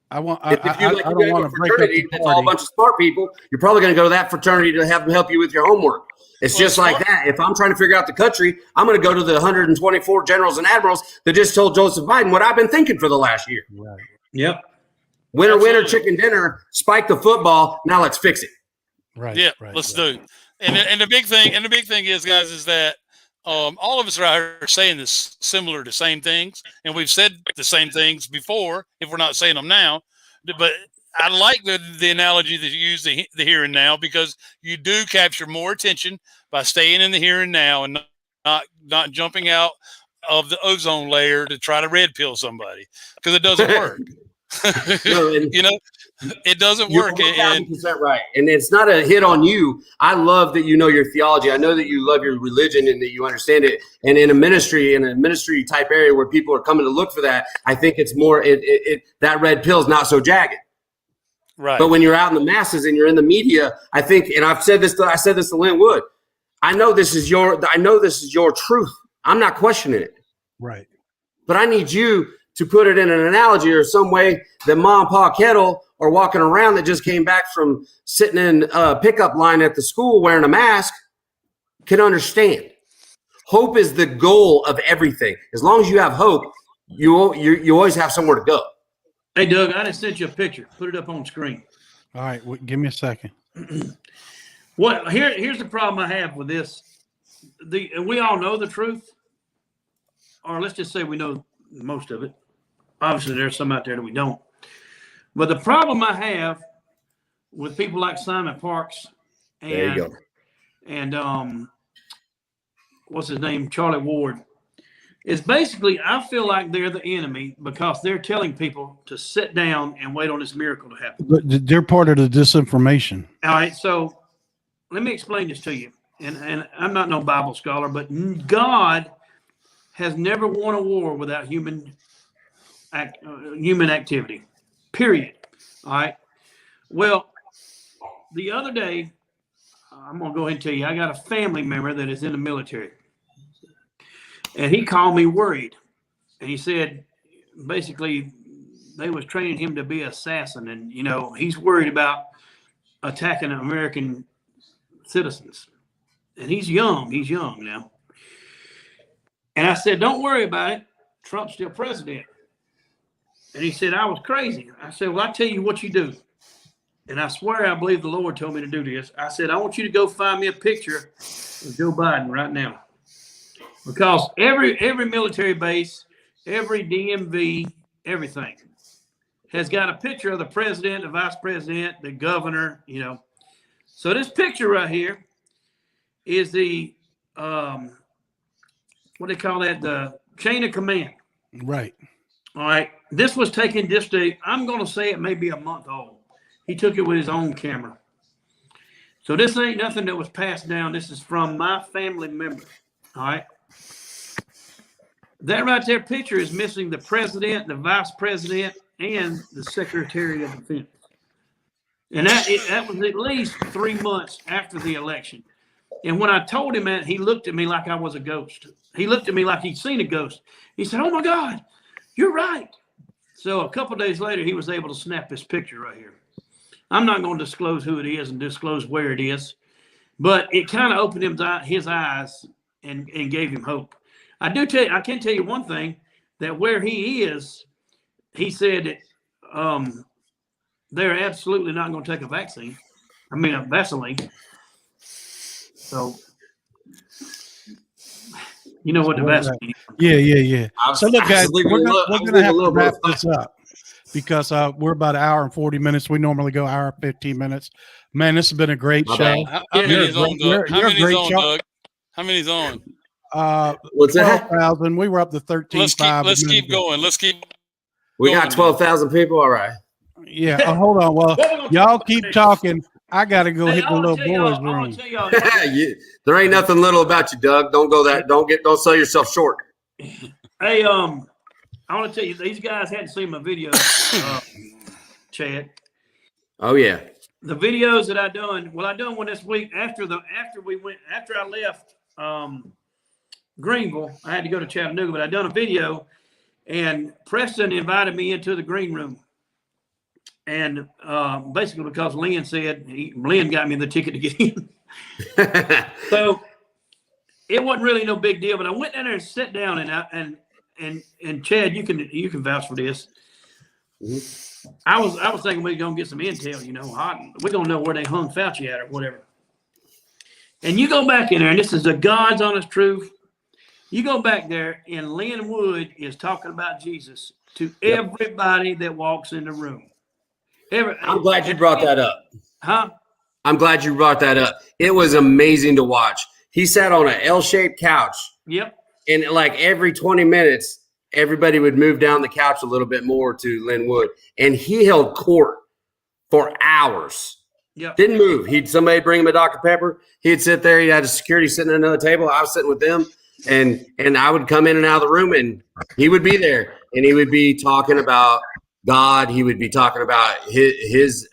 I don't want to break up the that's all a bunch of smart people. You're probably going to go to that fraternity to have them help you with your homework. It's just like that. If I'm trying to figure out the country, I'm going to go to the 124 generals and admirals that just told Joseph Biden what I've been thinking for the last year. Right. Yep. Winner, chicken dinner, spike the football. Now let's fix it. Right. Yeah, let's do. And the big thing is, guys, is that all of us are out here saying this similar to same things, and we've said the same things before. If we're not saying them now, but I like the analogy that you use the here and now because you do capture more attention by staying in the here and now and not jumping out of the ozone layer to try to red pill somebody because it doesn't work. It doesn't work. You're 1,000% right. And it's not a hit on you. I love that you know your theology. I know that you love your religion and that you understand it. And in a ministry type area where people are coming to look for that, I think it's more that red pill is not so jagged. Right. But when you're out in the masses and you're in the media, I think, and I said this to Lynn Wood, I know this is your truth. I'm not questioning it. Right. But I need you to put it in an analogy or some way that Mom and Pa Kettle are walking around that just came back from sitting in a pickup line at the school wearing a mask can understand. Hope is the goal of everything. As long as you have hope, you always have somewhere to go. Hey, Doug, I just sent you a picture. Put it up on screen. All right. Give me a second. Here's the problem I have with this. We all know the truth, or let's just say we know most of it. Obviously, there's some out there that we don't. But the problem I have with people like Simon Parks There you go. and what's his name, Charlie Ward, is basically I feel like they're the enemy because they're telling people to sit down and wait on this miracle to happen. But they're part of the disinformation. All right, so let me explain this to you. And I'm not no Bible scholar, but God has never won a war without human activity, period. All right. Well, the other day, I'm going to go ahead and tell you, I got a family member that is in the military. And he called me worried. And he said, basically, they was training him to be an assassin. And, you know, he's worried about attacking American citizens. And he's young now. And I said, don't worry about it. Trump's still president. And he said, I was crazy. I said, well, I tell you what you do. And I swear I believe the Lord told me to do this. I said, I want you to go find me a picture of Joe Biden right now. Because every military base, every DMV, everything has got a picture of the president, the vice president, the governor, you know. So this picture right here is the, what do they call that? The chain of command. Right. All right. This was taken just I'm going to say it may be a month old. He took it with his own camera. So this ain't nothing that was passed down. This is from my family member. All right. That right there picture is missing the president, the vice president, and the secretary of defense. And that was at least 3 months after the election. And when I told him that, he looked at me like I was a ghost. He looked at me like he'd seen a ghost. He said, oh, my God, you're right. So a couple of days later, he was able to snap this picture right here. I'm not going to disclose who it is and disclose where it is, but it kind of opened his eyes and gave him hope. I can tell you one thing, that where he is, he said that they're absolutely not going to take a vaccine. I mean, a Vaseline. So, you know what the Vaseline is. Yeah. So look, guys, we're going to have to wrap bit. this up because we're about an hour and 40 minutes. We normally go hour and 15 minutes. Man, this has been a great show. How many's on, Doug? How many's on? What's that? 12,000. We were up to 13,500. Let's keep going. We got 12,000 people. All right. Yeah. Hold on. Well, y'all keep talking. I got to go hit the little boys' room. There ain't nothing little about you, Doug. Don't go that. Don't sell yourself short. Hey, I want to tell you, these guys hadn't seen my videos, Chad. Oh yeah. The videos that I done one this week after I left Greenville. I had to go to Chattanooga, but I done a video, and Preston invited me into the green room. And basically because Lynn said, Lynn got me the ticket to get in. So it wasn't really no big deal, but I went in there and sat down and Chad, you can vouch for this. Mm-hmm. I was thinking we were gonna get some intel, you know, we're gonna know where they hung Fauci at or whatever. And you go back in there, and this is the God's honest truth. You go back there, and Lynn Wood is talking about Jesus to everybody that walks in the room. I'm glad you brought that up. Huh? I'm glad you brought that up. It was amazing to watch. He sat on an L-shaped couch. Yep. And like every 20 minutes, everybody would move down the couch a little bit more to Lynn Wood. And he held court for hours. Yep. Didn't move. Somebody bring him a Dr. Pepper. He'd sit there. He had a security sitting at another table. I was sitting with them. And I would come in and out of the room, and he would be there. And he would be talking about God. He would be talking about his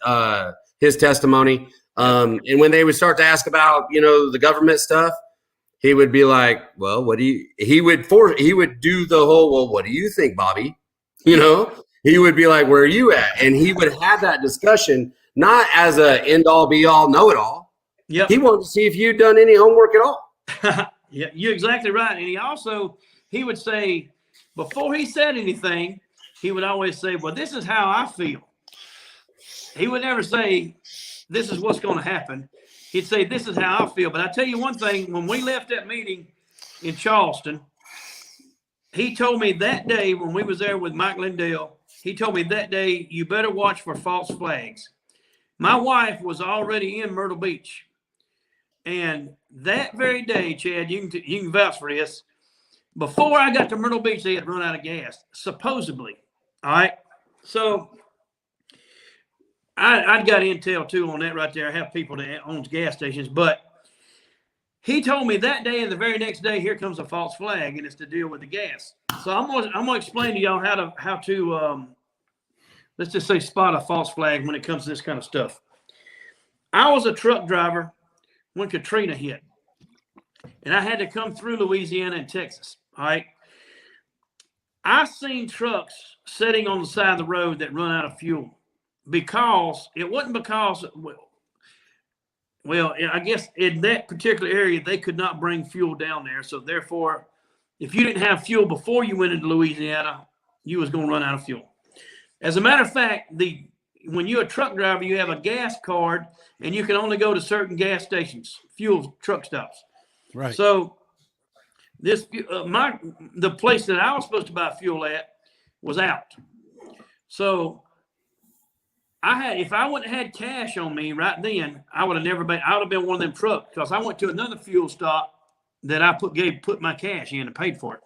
testimony. And when they would start to ask about, the government stuff, he would be like, well, he would do the whole, well, what do you think, Bobby? He would be like, where are you at? And he would have that discussion, not as a end all be all, know it all. Yep. He wanted to see if you'd done any homework at all. Yeah, you're exactly right. And he would say, before he said anything, he would always say, well, this is how I feel. He would never say, this is what's going to happen. he'd say, "This is how I feel." But I tell you one thing: when we left that meeting in Charleston, he told me that day when we was there with Mike Lindell, he told me that day, "You better watch for false flags." My wife was already in Myrtle Beach, and that very day, Chad, you can vouch for this. Before I got to Myrtle Beach, they had run out of gas, supposedly. All right, so I got intel too on that right there. I have people that owns gas stations, but he told me that day and the very next day, here comes a false flag, and it's to deal with the gas. So I'm gonna explain to y'all how to let's just say spot a false flag when it comes to this kind of stuff. I was a truck driver when Katrina hit, and I had to come through Louisiana and Texas. All right, I seen trucks sitting on the side of the road that run out of fuel because it wasn't because. Well, I guess in that particular area, they could not bring fuel down there. So therefore, if you didn't have fuel before you went into Louisiana, you was going to run out of fuel. As a matter of fact, when you're a truck driver, you have a gas card, and you can only go to certain gas stations, fuel truck stops. Right. So the place that I was supposed to buy fuel at was out. So if I wouldn't have had cash on me right then, I would have been one of them trucks, because I went to another fuel stop that I put my cash in and paid for it.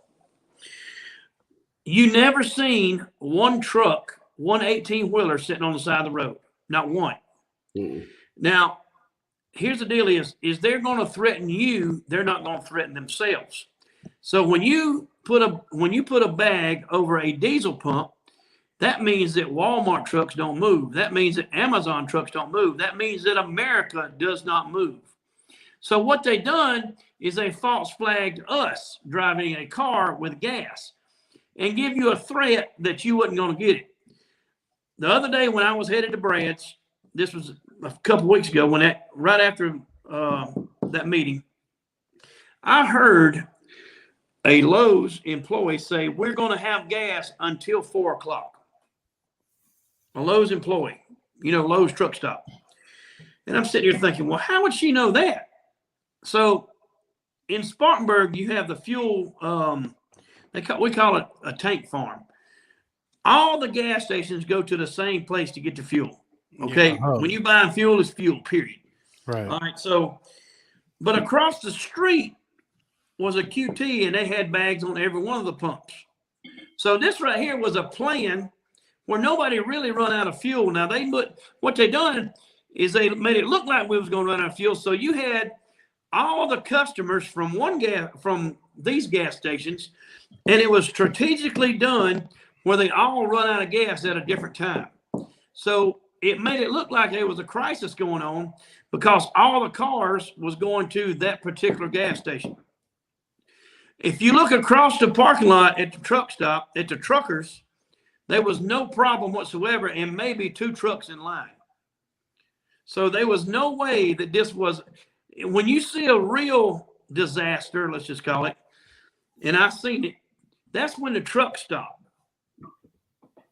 You never seen one truck, one 18-wheeler sitting on the side of the road. Not one. Mm-hmm. Now, here's the deal is they're going to threaten you, they're not going to threaten themselves. So when you put a bag over a diesel pump, that means that Walmart trucks don't move. That means that Amazon trucks don't move. That means that America does not move. So what they done is they false flagged us driving a car with gas and give you a threat that you wasn't going to get it. The other day when I was headed to Brad's, this was a couple weeks ago, right after that meeting, I heard a Lowe's employee say, "We're going to have gas until 4 o'clock. A Lowe's employee, Lowe's truck stop. And I'm sitting here thinking, well, how would she know that? So in Spartanburg, you have the fuel, we call it a tank farm. All the gas stations go to the same place to get the fuel. Okay. Yeah. When you buy fuel, it's fuel, period. Right. All right. So, but across the street was a QT, and they had bags on every one of the pumps. So this right here was a plan where nobody really run out of fuel. Now what they done is they made it look like we was going to run out of fuel. So you had all the customers from these gas stations, and it was strategically done where they all run out of gas at a different time. So it made it look like there was a crisis going on because all the cars was going to that particular gas station. If you look across the parking lot at the truck stop, at the truckers, there was no problem whatsoever, and maybe 2 trucks in line. So there was no way that this was, when you see a real disaster, let's just call it, and I seen it, that's when the trucks stop.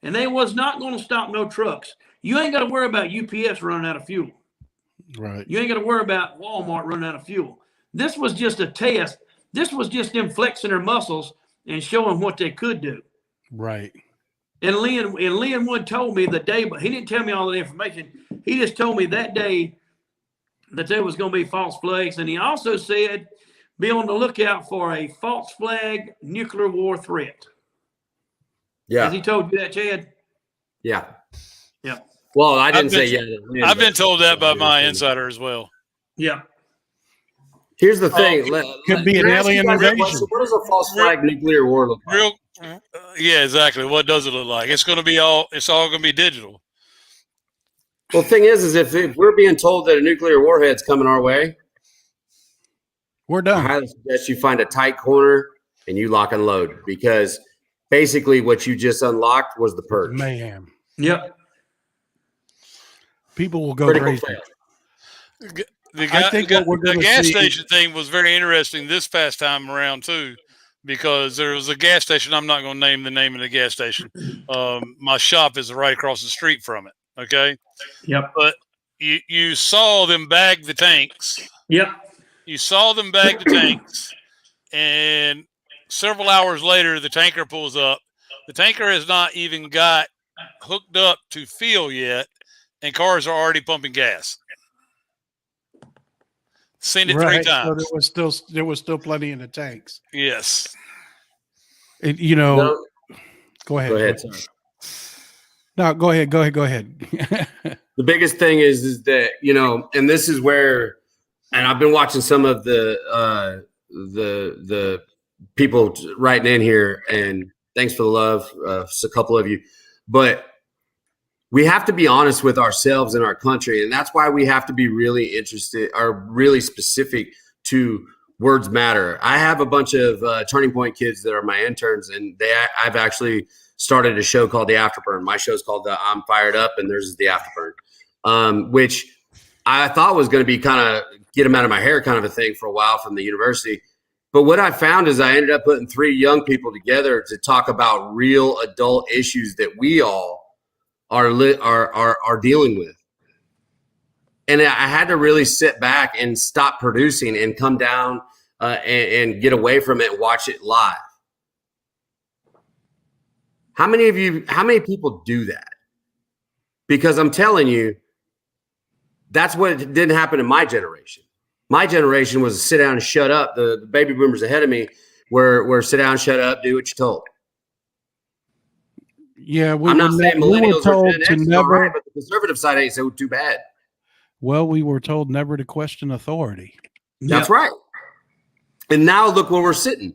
And they was not going to stop no trucks. You ain't got to worry about UPS running out of fuel. Right. You ain't got to worry about Walmart running out of fuel. This was just a test. This was just them flexing their muscles and showing what they could do. Right. And Lynn Wood told me the day, but he didn't tell me all the information. He just told me that day that there was going to be false flags. And he also said, be on the lookout for a false flag nuclear war threat. Yeah. Has he told you that, Chad? Yeah. Yeah. Well, I didn't say yeah. I've been told that by my insider as well. Yeah. Here's the thing. Could be an alien invasion. What does a false flag nuclear war look like? Yeah, exactly. What does it look like? It's all going to be digital. Well, the thing is if we're being told that a nuclear warhead's coming our way, we're done. I highly suggest you find a tight corner and you lock and load, because basically what you just unlocked was the purge. Mayhem. Yep. People will go crazy. The gas station thing was very interesting this past time around too, because there was a gas station. I'm not going to name the name of the gas station. My shop is right across the street from it. Okay. Yep. But you saw them bag the tanks. Yep. You saw them bag the tanks, and several hours later, the tanker pulls up. The tanker has not even got hooked up to fuel yet, and cars are already pumping gas. Seen it Right. 3 times. So there was still plenty in the tanks. Yes. You know, go ahead. Go ahead. Sorry. No, go ahead. The biggest thing is that, you know, and this is where, and I've been watching some of the people writing in here, and thanks for the love, a couple of you, but we have to be honest with ourselves and our country, and that's why we have to be really interested or really specific to words matter. I have a bunch of Turning Point kids that are my interns, and I've actually started a show called The Afterburn. My show's called I'm Fired Up, and theirs is The Afterburn, which I thought was going to be kind of get them out of my hair kind of a thing for a while from the university. But what I found is I ended up putting 3 young people together to talk about real adult issues that we all are dealing with. And I had to really sit back and stop producing and come down and get away from it and watch it live. How many people do that? Because I'm telling you, that's what didn't happen in my generation. My generation was sit down and shut up. The baby boomers ahead of me were sit down, shut up, do what you're told. Yeah, I'm not saying millennials told or Gen X to is never. all right, but the conservative side ain't so too bad. Well, we were told never to question authority. That's right. And now look where we're sitting.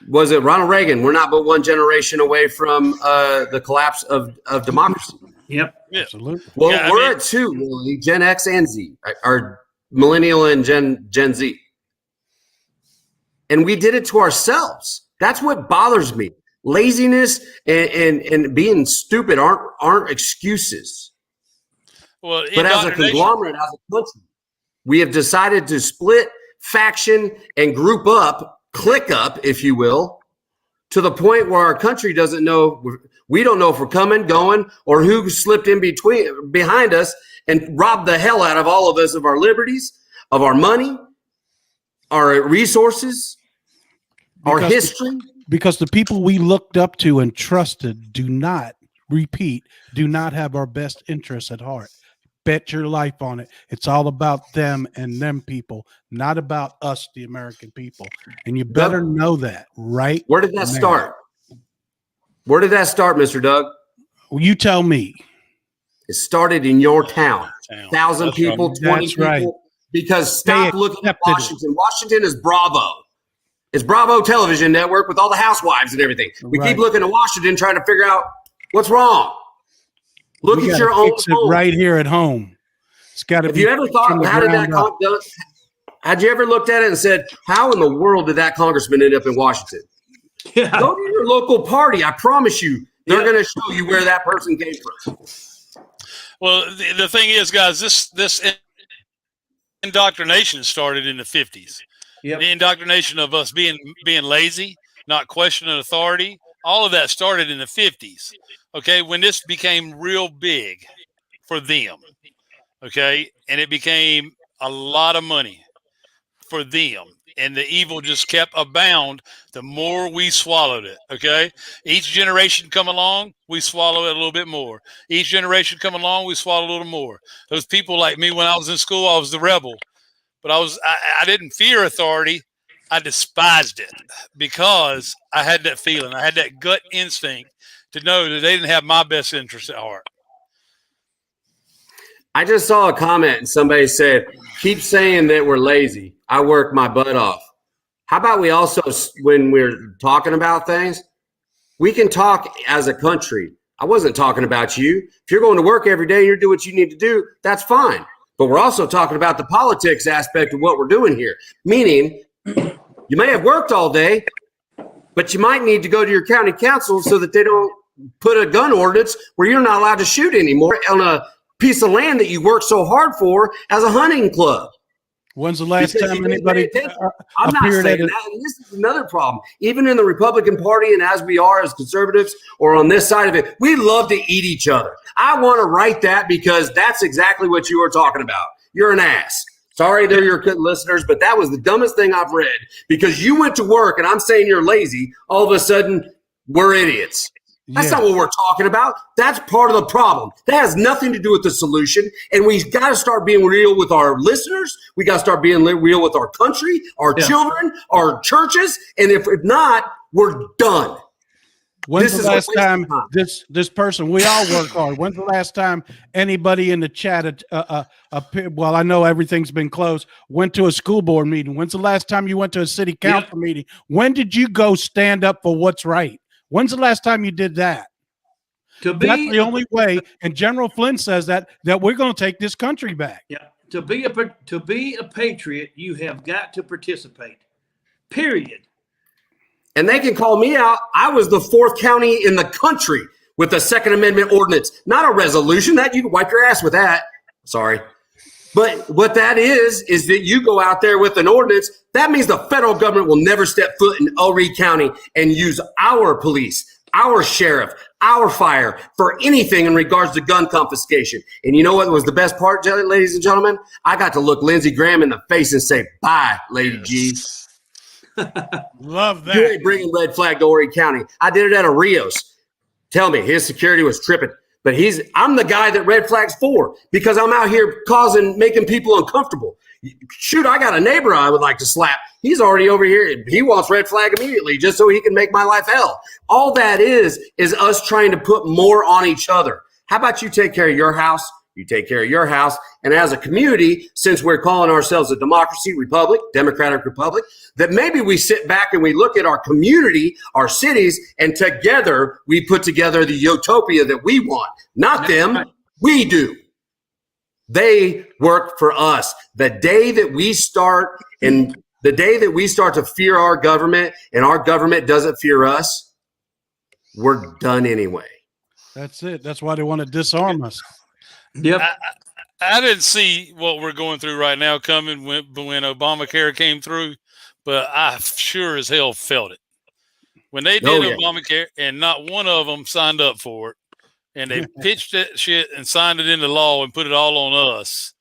Was it Ronald Reagan? We're not but one generation away from the collapse of democracy. Yep. Yeah. Absolutely. Well, Yeah, we're at 2, really, Gen X and Z, or millennial and Gen Z. And we did it to ourselves. That's what bothers me. Laziness and being stupid aren't excuses. Well, But as a conglomerate, as a country, we have decided to split, faction, and group up, click up, if you will, to the point where our country doesn't know. We don't know if we're coming, going, or who slipped in behind us and robbed the hell out of all of us of our liberties, of our money, our resources, our history. Because the people we looked up to and trusted do not have our best interests at heart. Bet your life on it. It's all about them and them people, not about us, the American people. And you better know that, right? Where did that start? Where did that start, Mr. Doug? Well, you tell me. It started in your town. 1,000 people, right. 20 That's people. right. Because stop looking at accepted it. Washington. Washington is Bravo. It's Bravo Television Network with all the housewives and everything. We Right. keep looking at Washington trying to figure out what's wrong. Look We at gotta your own fix it home. right here at home. It's got to Have be. you ever fixed from thought, the how did that, ground up. had you ever looked at it and said, how in the world did that congressman end up in Washington? Yeah. Go to your local party. I promise you, they're going to show you where that person came from. Well, the thing is, guys, this indoctrination started in the 50s. Yep. The indoctrination of us being lazy, not questioning authority, all of that started in the 50s. Okay, when this became real big for them, okay, and it became a lot of money for them, and the evil just kept abound, the more we swallowed it, okay? Each generation come along, we swallow it a little bit more. Each generation come along, we swallow a little more. Those people like me, when I was in school, I was the rebel. But I didn't fear authority. I despised it because I had that feeling. I had that gut instinct to know that they didn't have my best interest at heart. I just saw a comment and somebody said, keep saying that we're lazy. I work my butt off. How about we also, when we're talking about things, we can talk as a country. I wasn't talking about you. If you're going to work every day and you're doing what you need to do, that's fine. But we're also talking about the politics aspect of what we're doing here. Meaning, you may have worked all day, but you might need to go to your county council so that they don't put a gun ordinance where you're not allowed to shoot anymore on a piece of land that you worked so hard for as a hunting club. When's the last Because time you didn't anybody pay attention. I'm not appeared saying at that. And this is another problem. Even in the Republican Party, and as we are as conservatives or on this side of it, we love to eat each other. I want to write that because that's exactly what you were talking about. You're an ass. Sorry, they're your good listeners, but that was the dumbest thing I've read because you went to work and I'm saying you're lazy. All of a sudden, we're idiots. That's not what we're talking about. That's part of the problem. That has nothing to do with the solution. And we got to start being real with our listeners. We got to start being real with our country, our children, our churches. And if not, we're done. When's the last time this person, we all work hard. When's the last time anybody in the chat, well, I know everything's been closed, went to a school board meeting? When's the last time you went to a city council meeting? When did you go stand up for what's right? When's the last time you did that? That's the only way, and General Flynn says that we're going to take this country back. Yeah. To be a patriot, you have got to participate. Period. And they can call me out. I was the 4th county in the country with the Second Amendment ordinance, not a resolution. That you can wipe your ass with that. Sorry. But what that is that you go out there with an ordinance. That means the federal government will never step foot in El Reed County and use our police, our sheriff, our fire for anything in regards to gun confiscation. And you know what was the best part, ladies and gentlemen? I got to look Lindsey Graham in the face and say, bye, Lady G. Love that. You ain't bringing red flag to Horry County. I did it at a Rios. Tell me, his security was tripping. But I'm the guy that red flags for because I'm out here making people uncomfortable. Shoot, I got a neighbor I would like to slap. He's already over here. He wants red flag immediately just so he can make my life hell. All that is us trying to put more on each other. How about you take care of your house? You take care of your house. And as a community, since we're calling ourselves a democracy republic, democratic republic, that maybe we sit back and we look at our community, our cities, and together we put together the utopia that we want. Not them. We do. They work for us. The day that we start to fear our government and our government doesn't fear us, we're done anyway. That's it. That's why they want to disarm us. Yep. I didn't see what we're going through right now coming when Obamacare came through, but I sure as hell felt it. When they did Obamacare and not one of them signed up for it, and they pitched that shit and signed it into law and put it all on us,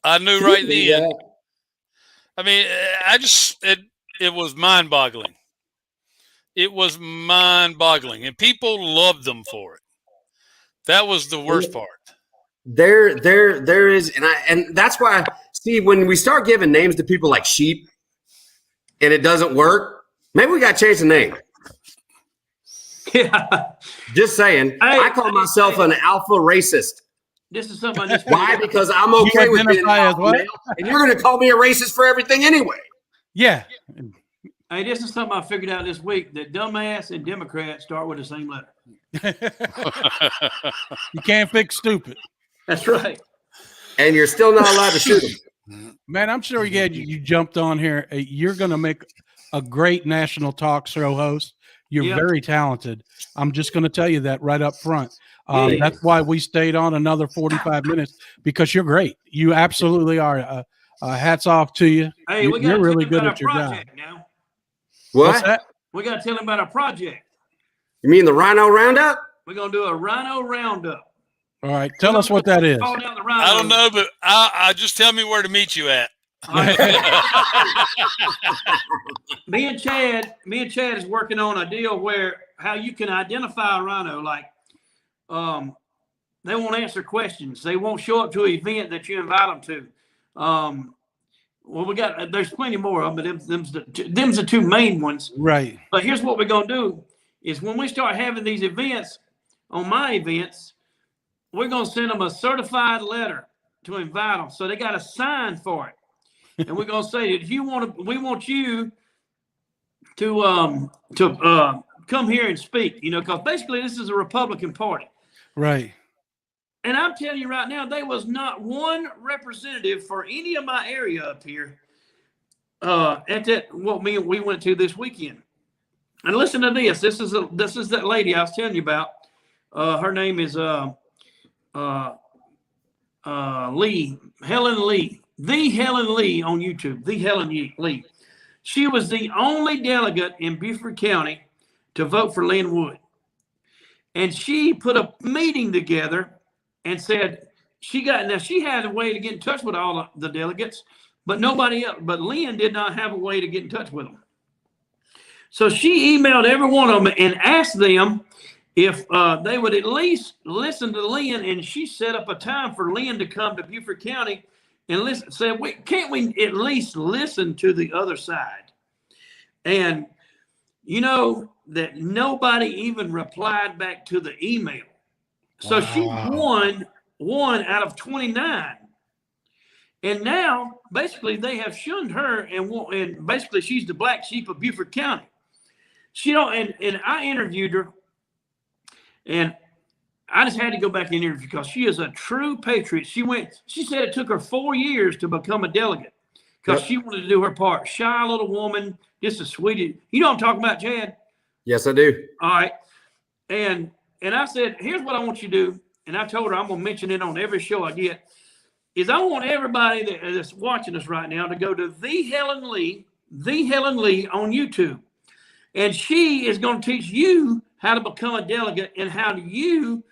I knew right then. I mean, it was mind-boggling. It was mind-boggling, and people loved them for it. That was the worst part. There is, and that's why. See, when we start giving names to people like sheep, and it doesn't work, maybe we got to change the name. Yeah. Just saying. I call myself an alpha racist. This is something I just why? Because I'm okay with being an alpha male, and you're going to call me a racist for everything anyway. Yeah. Hey, this is something I figured out this week, that dumbass and Democrat start with the same letter. You can't fix stupid. That's right. And you're still not allowed to shoot them. Man, I'm sure you jumped on here. You're going to make a great national talk show host. You're very talented. I'm just going to tell you that right up front. That's why we stayed on another 45 minutes, because you're great. You absolutely are. Hats off to you. Hey, you're really good at your job. Now. What's that? We got to tell him about our project. You mean the Rhino Roundup? We're going to do a Rhino Roundup. All right. Tell us what that is. I don't know, but I just tell me where to meet you at. Me and Chad is working on a deal where how you can identify a rhino. Like, they won't answer questions. They won't show up to an event that you invite them to. Well, there's plenty more of them, but them's the two main ones. Right. But here's what we're going to do is when we start having these events, on my events, we're going to send them a certified letter to invite them. So they got to sign for it. And we're going to say, we want you to come here and speak, because basically this is a Republican Party. Right. And I'm telling you right now, there was not one representative for any of my area up here at we went to this weekend. And listen to this. This is that lady I was telling you about. Her name is Helen Lee. The Helen Lee on YouTube. The Helen Lee. She was the only delegate in Beaufort County to vote for Lynn Wood. And she put a meeting together and said she had a way to get in touch with all the delegates, but nobody else, but Lynn did not have a way to get in touch with them. So she emailed every one of them and asked them if they would at least listen to Lynn, and she set up a time for Lynn to come to Beaufort County and listen. Said, can't we at least listen to the other side? And you know that nobody even replied back to the email. So she won out of 29. And now basically they have shunned her, and basically she's the black sheep of Beaufort County. She don't, and I interviewed her, and I just had to go back and interview because she is a true patriot. She said it took her 4 years to become a delegate because she wanted to do her part. Shy little woman, just a sweetie. You know what I'm talking about, Chad? Yes, I do. All right. And I said, here's what I want you to do. And I told her I'm going to mention it on every show I get, is I want everybody that's watching us right now to go to The Helen Lee on YouTube. And she is going to teach you how to become a delegate and how do you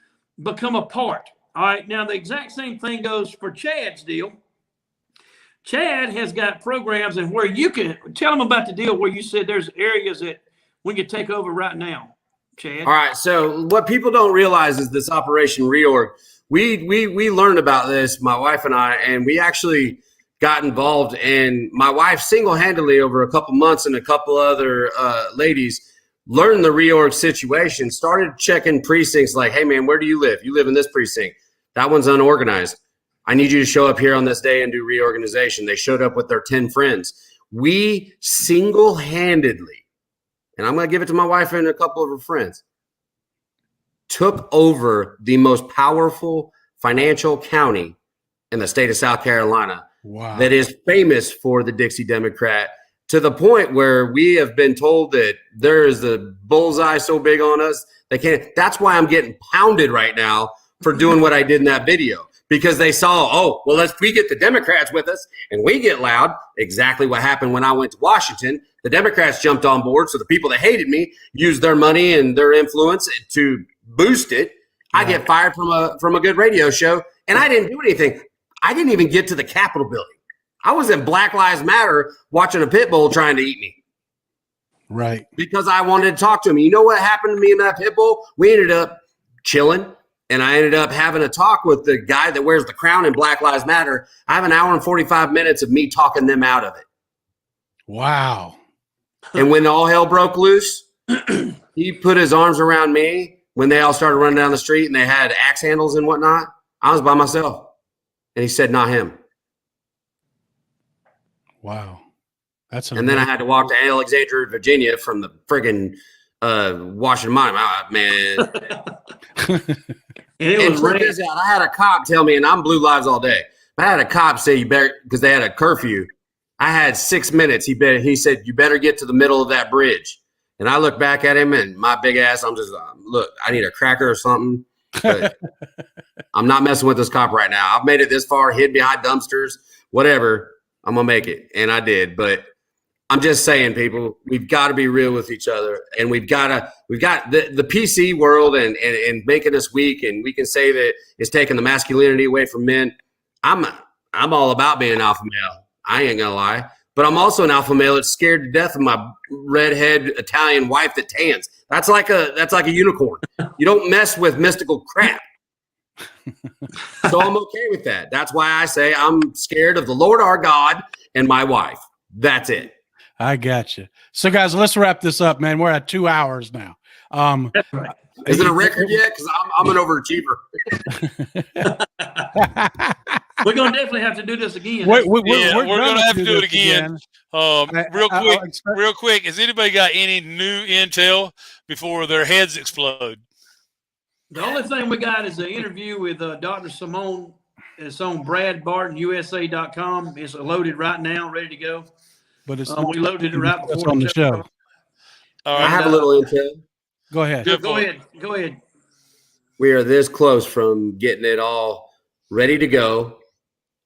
become a part. All right. Now, the exact same thing goes for Chad's deal. Chad has got programs and where you can tell them about the deal where you said there's areas that we could take over right now, Chad. All right. So what people don't realize is this Operation Reorg. We learned about this, my wife and I, and we actually got involved. And my wife single-handedly over a couple months and a couple other ladies learned the reorg situation, started checking precincts like, hey, man, where do you live? You live in this precinct. That one's unorganized. I need you to show up here on this day and do reorganization. They showed up with their 10 friends. We single-handedly, and I'm going to give it to my wife and a couple of her friends, took over the most powerful financial county in the state of South Carolina. Wow. That is famous for the Dixie Democrat, to the point where we have been told that there is the bullseye so big on us they can't. That's why I'm getting pounded right now for doing what I did in that video, because they saw, oh, well, we get the Democrats with us and we get loud. Exactly what happened when I went to Washington. The Democrats jumped on board, so the people that hated me used their money and their influence to boost it. I get fired from a good radio show, and I didn't do anything. I didn't even get to the Capitol building. I was in Black Lives Matter watching a pit bull trying to eat me. Right. Because I wanted to talk to him. You know what happened to me in that pit bull? We ended up chilling, and I ended up having a talk with the guy that wears the crown in Black Lives Matter. I have an hour and 45 minutes of me talking them out of it. Wow. And when all hell broke loose, he put his arms around me when they all started running down the street and they had axe handles and whatnot. I was by myself. And he said, not him. Wow. That's and then I had to walk to Alexandria, Virginia from the friggin' Washington Monument. Man. And it was check this out. I had a cop tell me, and I'm Blue Lives all day. I had a cop say, you better, because they had a curfew. I had 6 minutes. He said, you better get to the middle of that bridge. And I look back at him, and my big ass, I'm just, look, I need a cracker or something. But I'm not messing with this cop right now. I've made it this far, hid behind dumpsters, whatever. I'm going to make it. And I did. But I'm just saying, people, we've got to be real with each other. And we've got the PC world and making us weak. And we can say that it's taking the masculinity away from men. I'm all about being an alpha male. I ain't going to lie. But I'm also an alpha male that's scared to death of my redhead Italian wife that tans. That's like a unicorn. You don't mess with mystical crap. So I'm okay with that. That's why I say I'm scared of the Lord our God and my wife. That's it. I got you. So, guys, let's wrap this up, man. We're at 2 hours now. That's right. Is it a record yet? Because I'm an overachiever. We're going to definitely have to do this again. We're going to have to do it again. Real quick, has anybody got any new intel before their heads explode? The only thing we got is an interview with Dr. Simone. It's on BradBartonUSA.com. It's loaded right now, ready to go. But it's we loaded it right before on the show. All right. I have a little intel. Go ahead. Go ahead. We are this close from getting it all ready to go,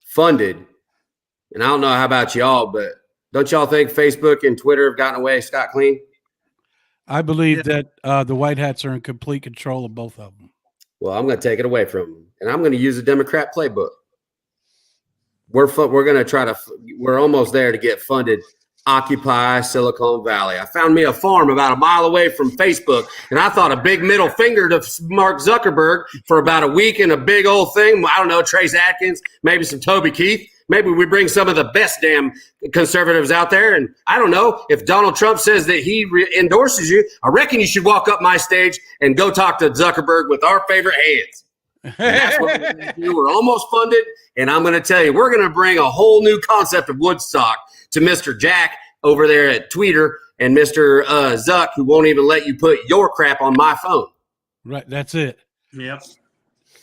funded, And I don't know how about y'all, but don't y'all think Facebook and Twitter have gotten away scot clean? I believe that the White Hats are in complete control of both of them. Well, I'm going to take it away from them, and I'm going to use a Democrat playbook. We're going to try to. We're almost there to get funded. Occupy Silicon Valley. I found me a farm about a mile away from Facebook, and I thought a big middle finger to Mark Zuckerberg for about a week and a big old thing. I don't know, Trace Atkins, maybe some Toby Keith. Maybe we bring some of the best damn conservatives out there. And I don't know, if Donald Trump says that he endorses you, I reckon you should walk up my stage and go talk to Zuckerberg with our favorite hands. And that's what we're going to do. We're almost funded. And I'm going to tell you, we're going to bring a whole new concept of Woodstock to Mr. Jack over there at Twitter and Mr. Zuck, who won't even let you put your crap on my phone. Right. That's it. Yep.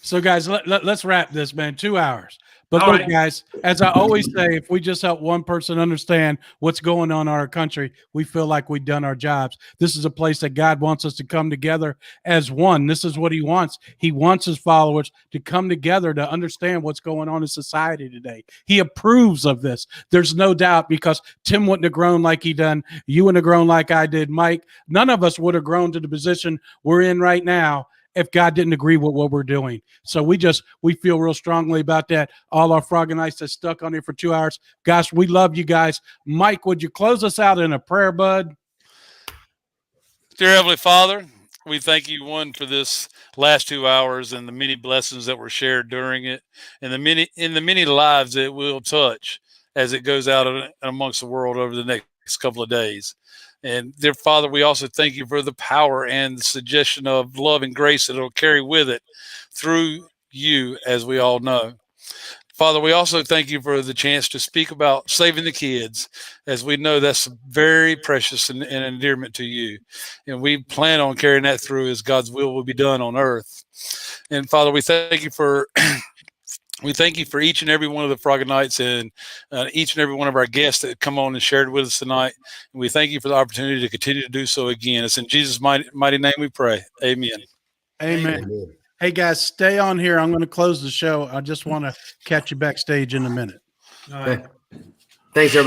So, guys, let's wrap this, man. 2 hours. But All look, right. guys, as I always say, if we just help one person understand what's going on in our country, we feel like we've done our jobs. This is a place that God wants us to come together as one. This is what he wants. He wants his followers to come together to understand what's going on in society today. He approves of this. There's no doubt, because Tim wouldn't have grown like he done. You wouldn't have grown like I did, Mike. None of us would have grown to the position we're in right now if God didn't agree with what we're doing. So we feel real strongly about that. All our Frogganites that stuck on here for 2 hours. Gosh, we love you guys. Mike, would you close us out in a prayer, bud? Dear Heavenly Father, we thank you, one, for this last 2 hours and the many blessings that were shared during it, and the many lives it will touch as it goes out amongst the world over the next couple of days. And dear Father, we also thank you for the power and the suggestion of love and grace that it'll carry with it through you, as we all know. Father, we also thank you for the chance to speak about saving the kids, as we know that's very precious and endearment to you. And we plan on carrying that through as God's will be done on earth. And Father, we thank you for we thank you for each and every one of the Frogganites and each and every one of our guests that come on and shared with us tonight. And we thank you for the opportunity to continue to do so again. It's in Jesus' mighty name we pray. Amen. Amen. Amen. Hey, guys, stay on here. I'm going to close the show. I just want to catch you backstage in a minute. All right. Thanks, everybody.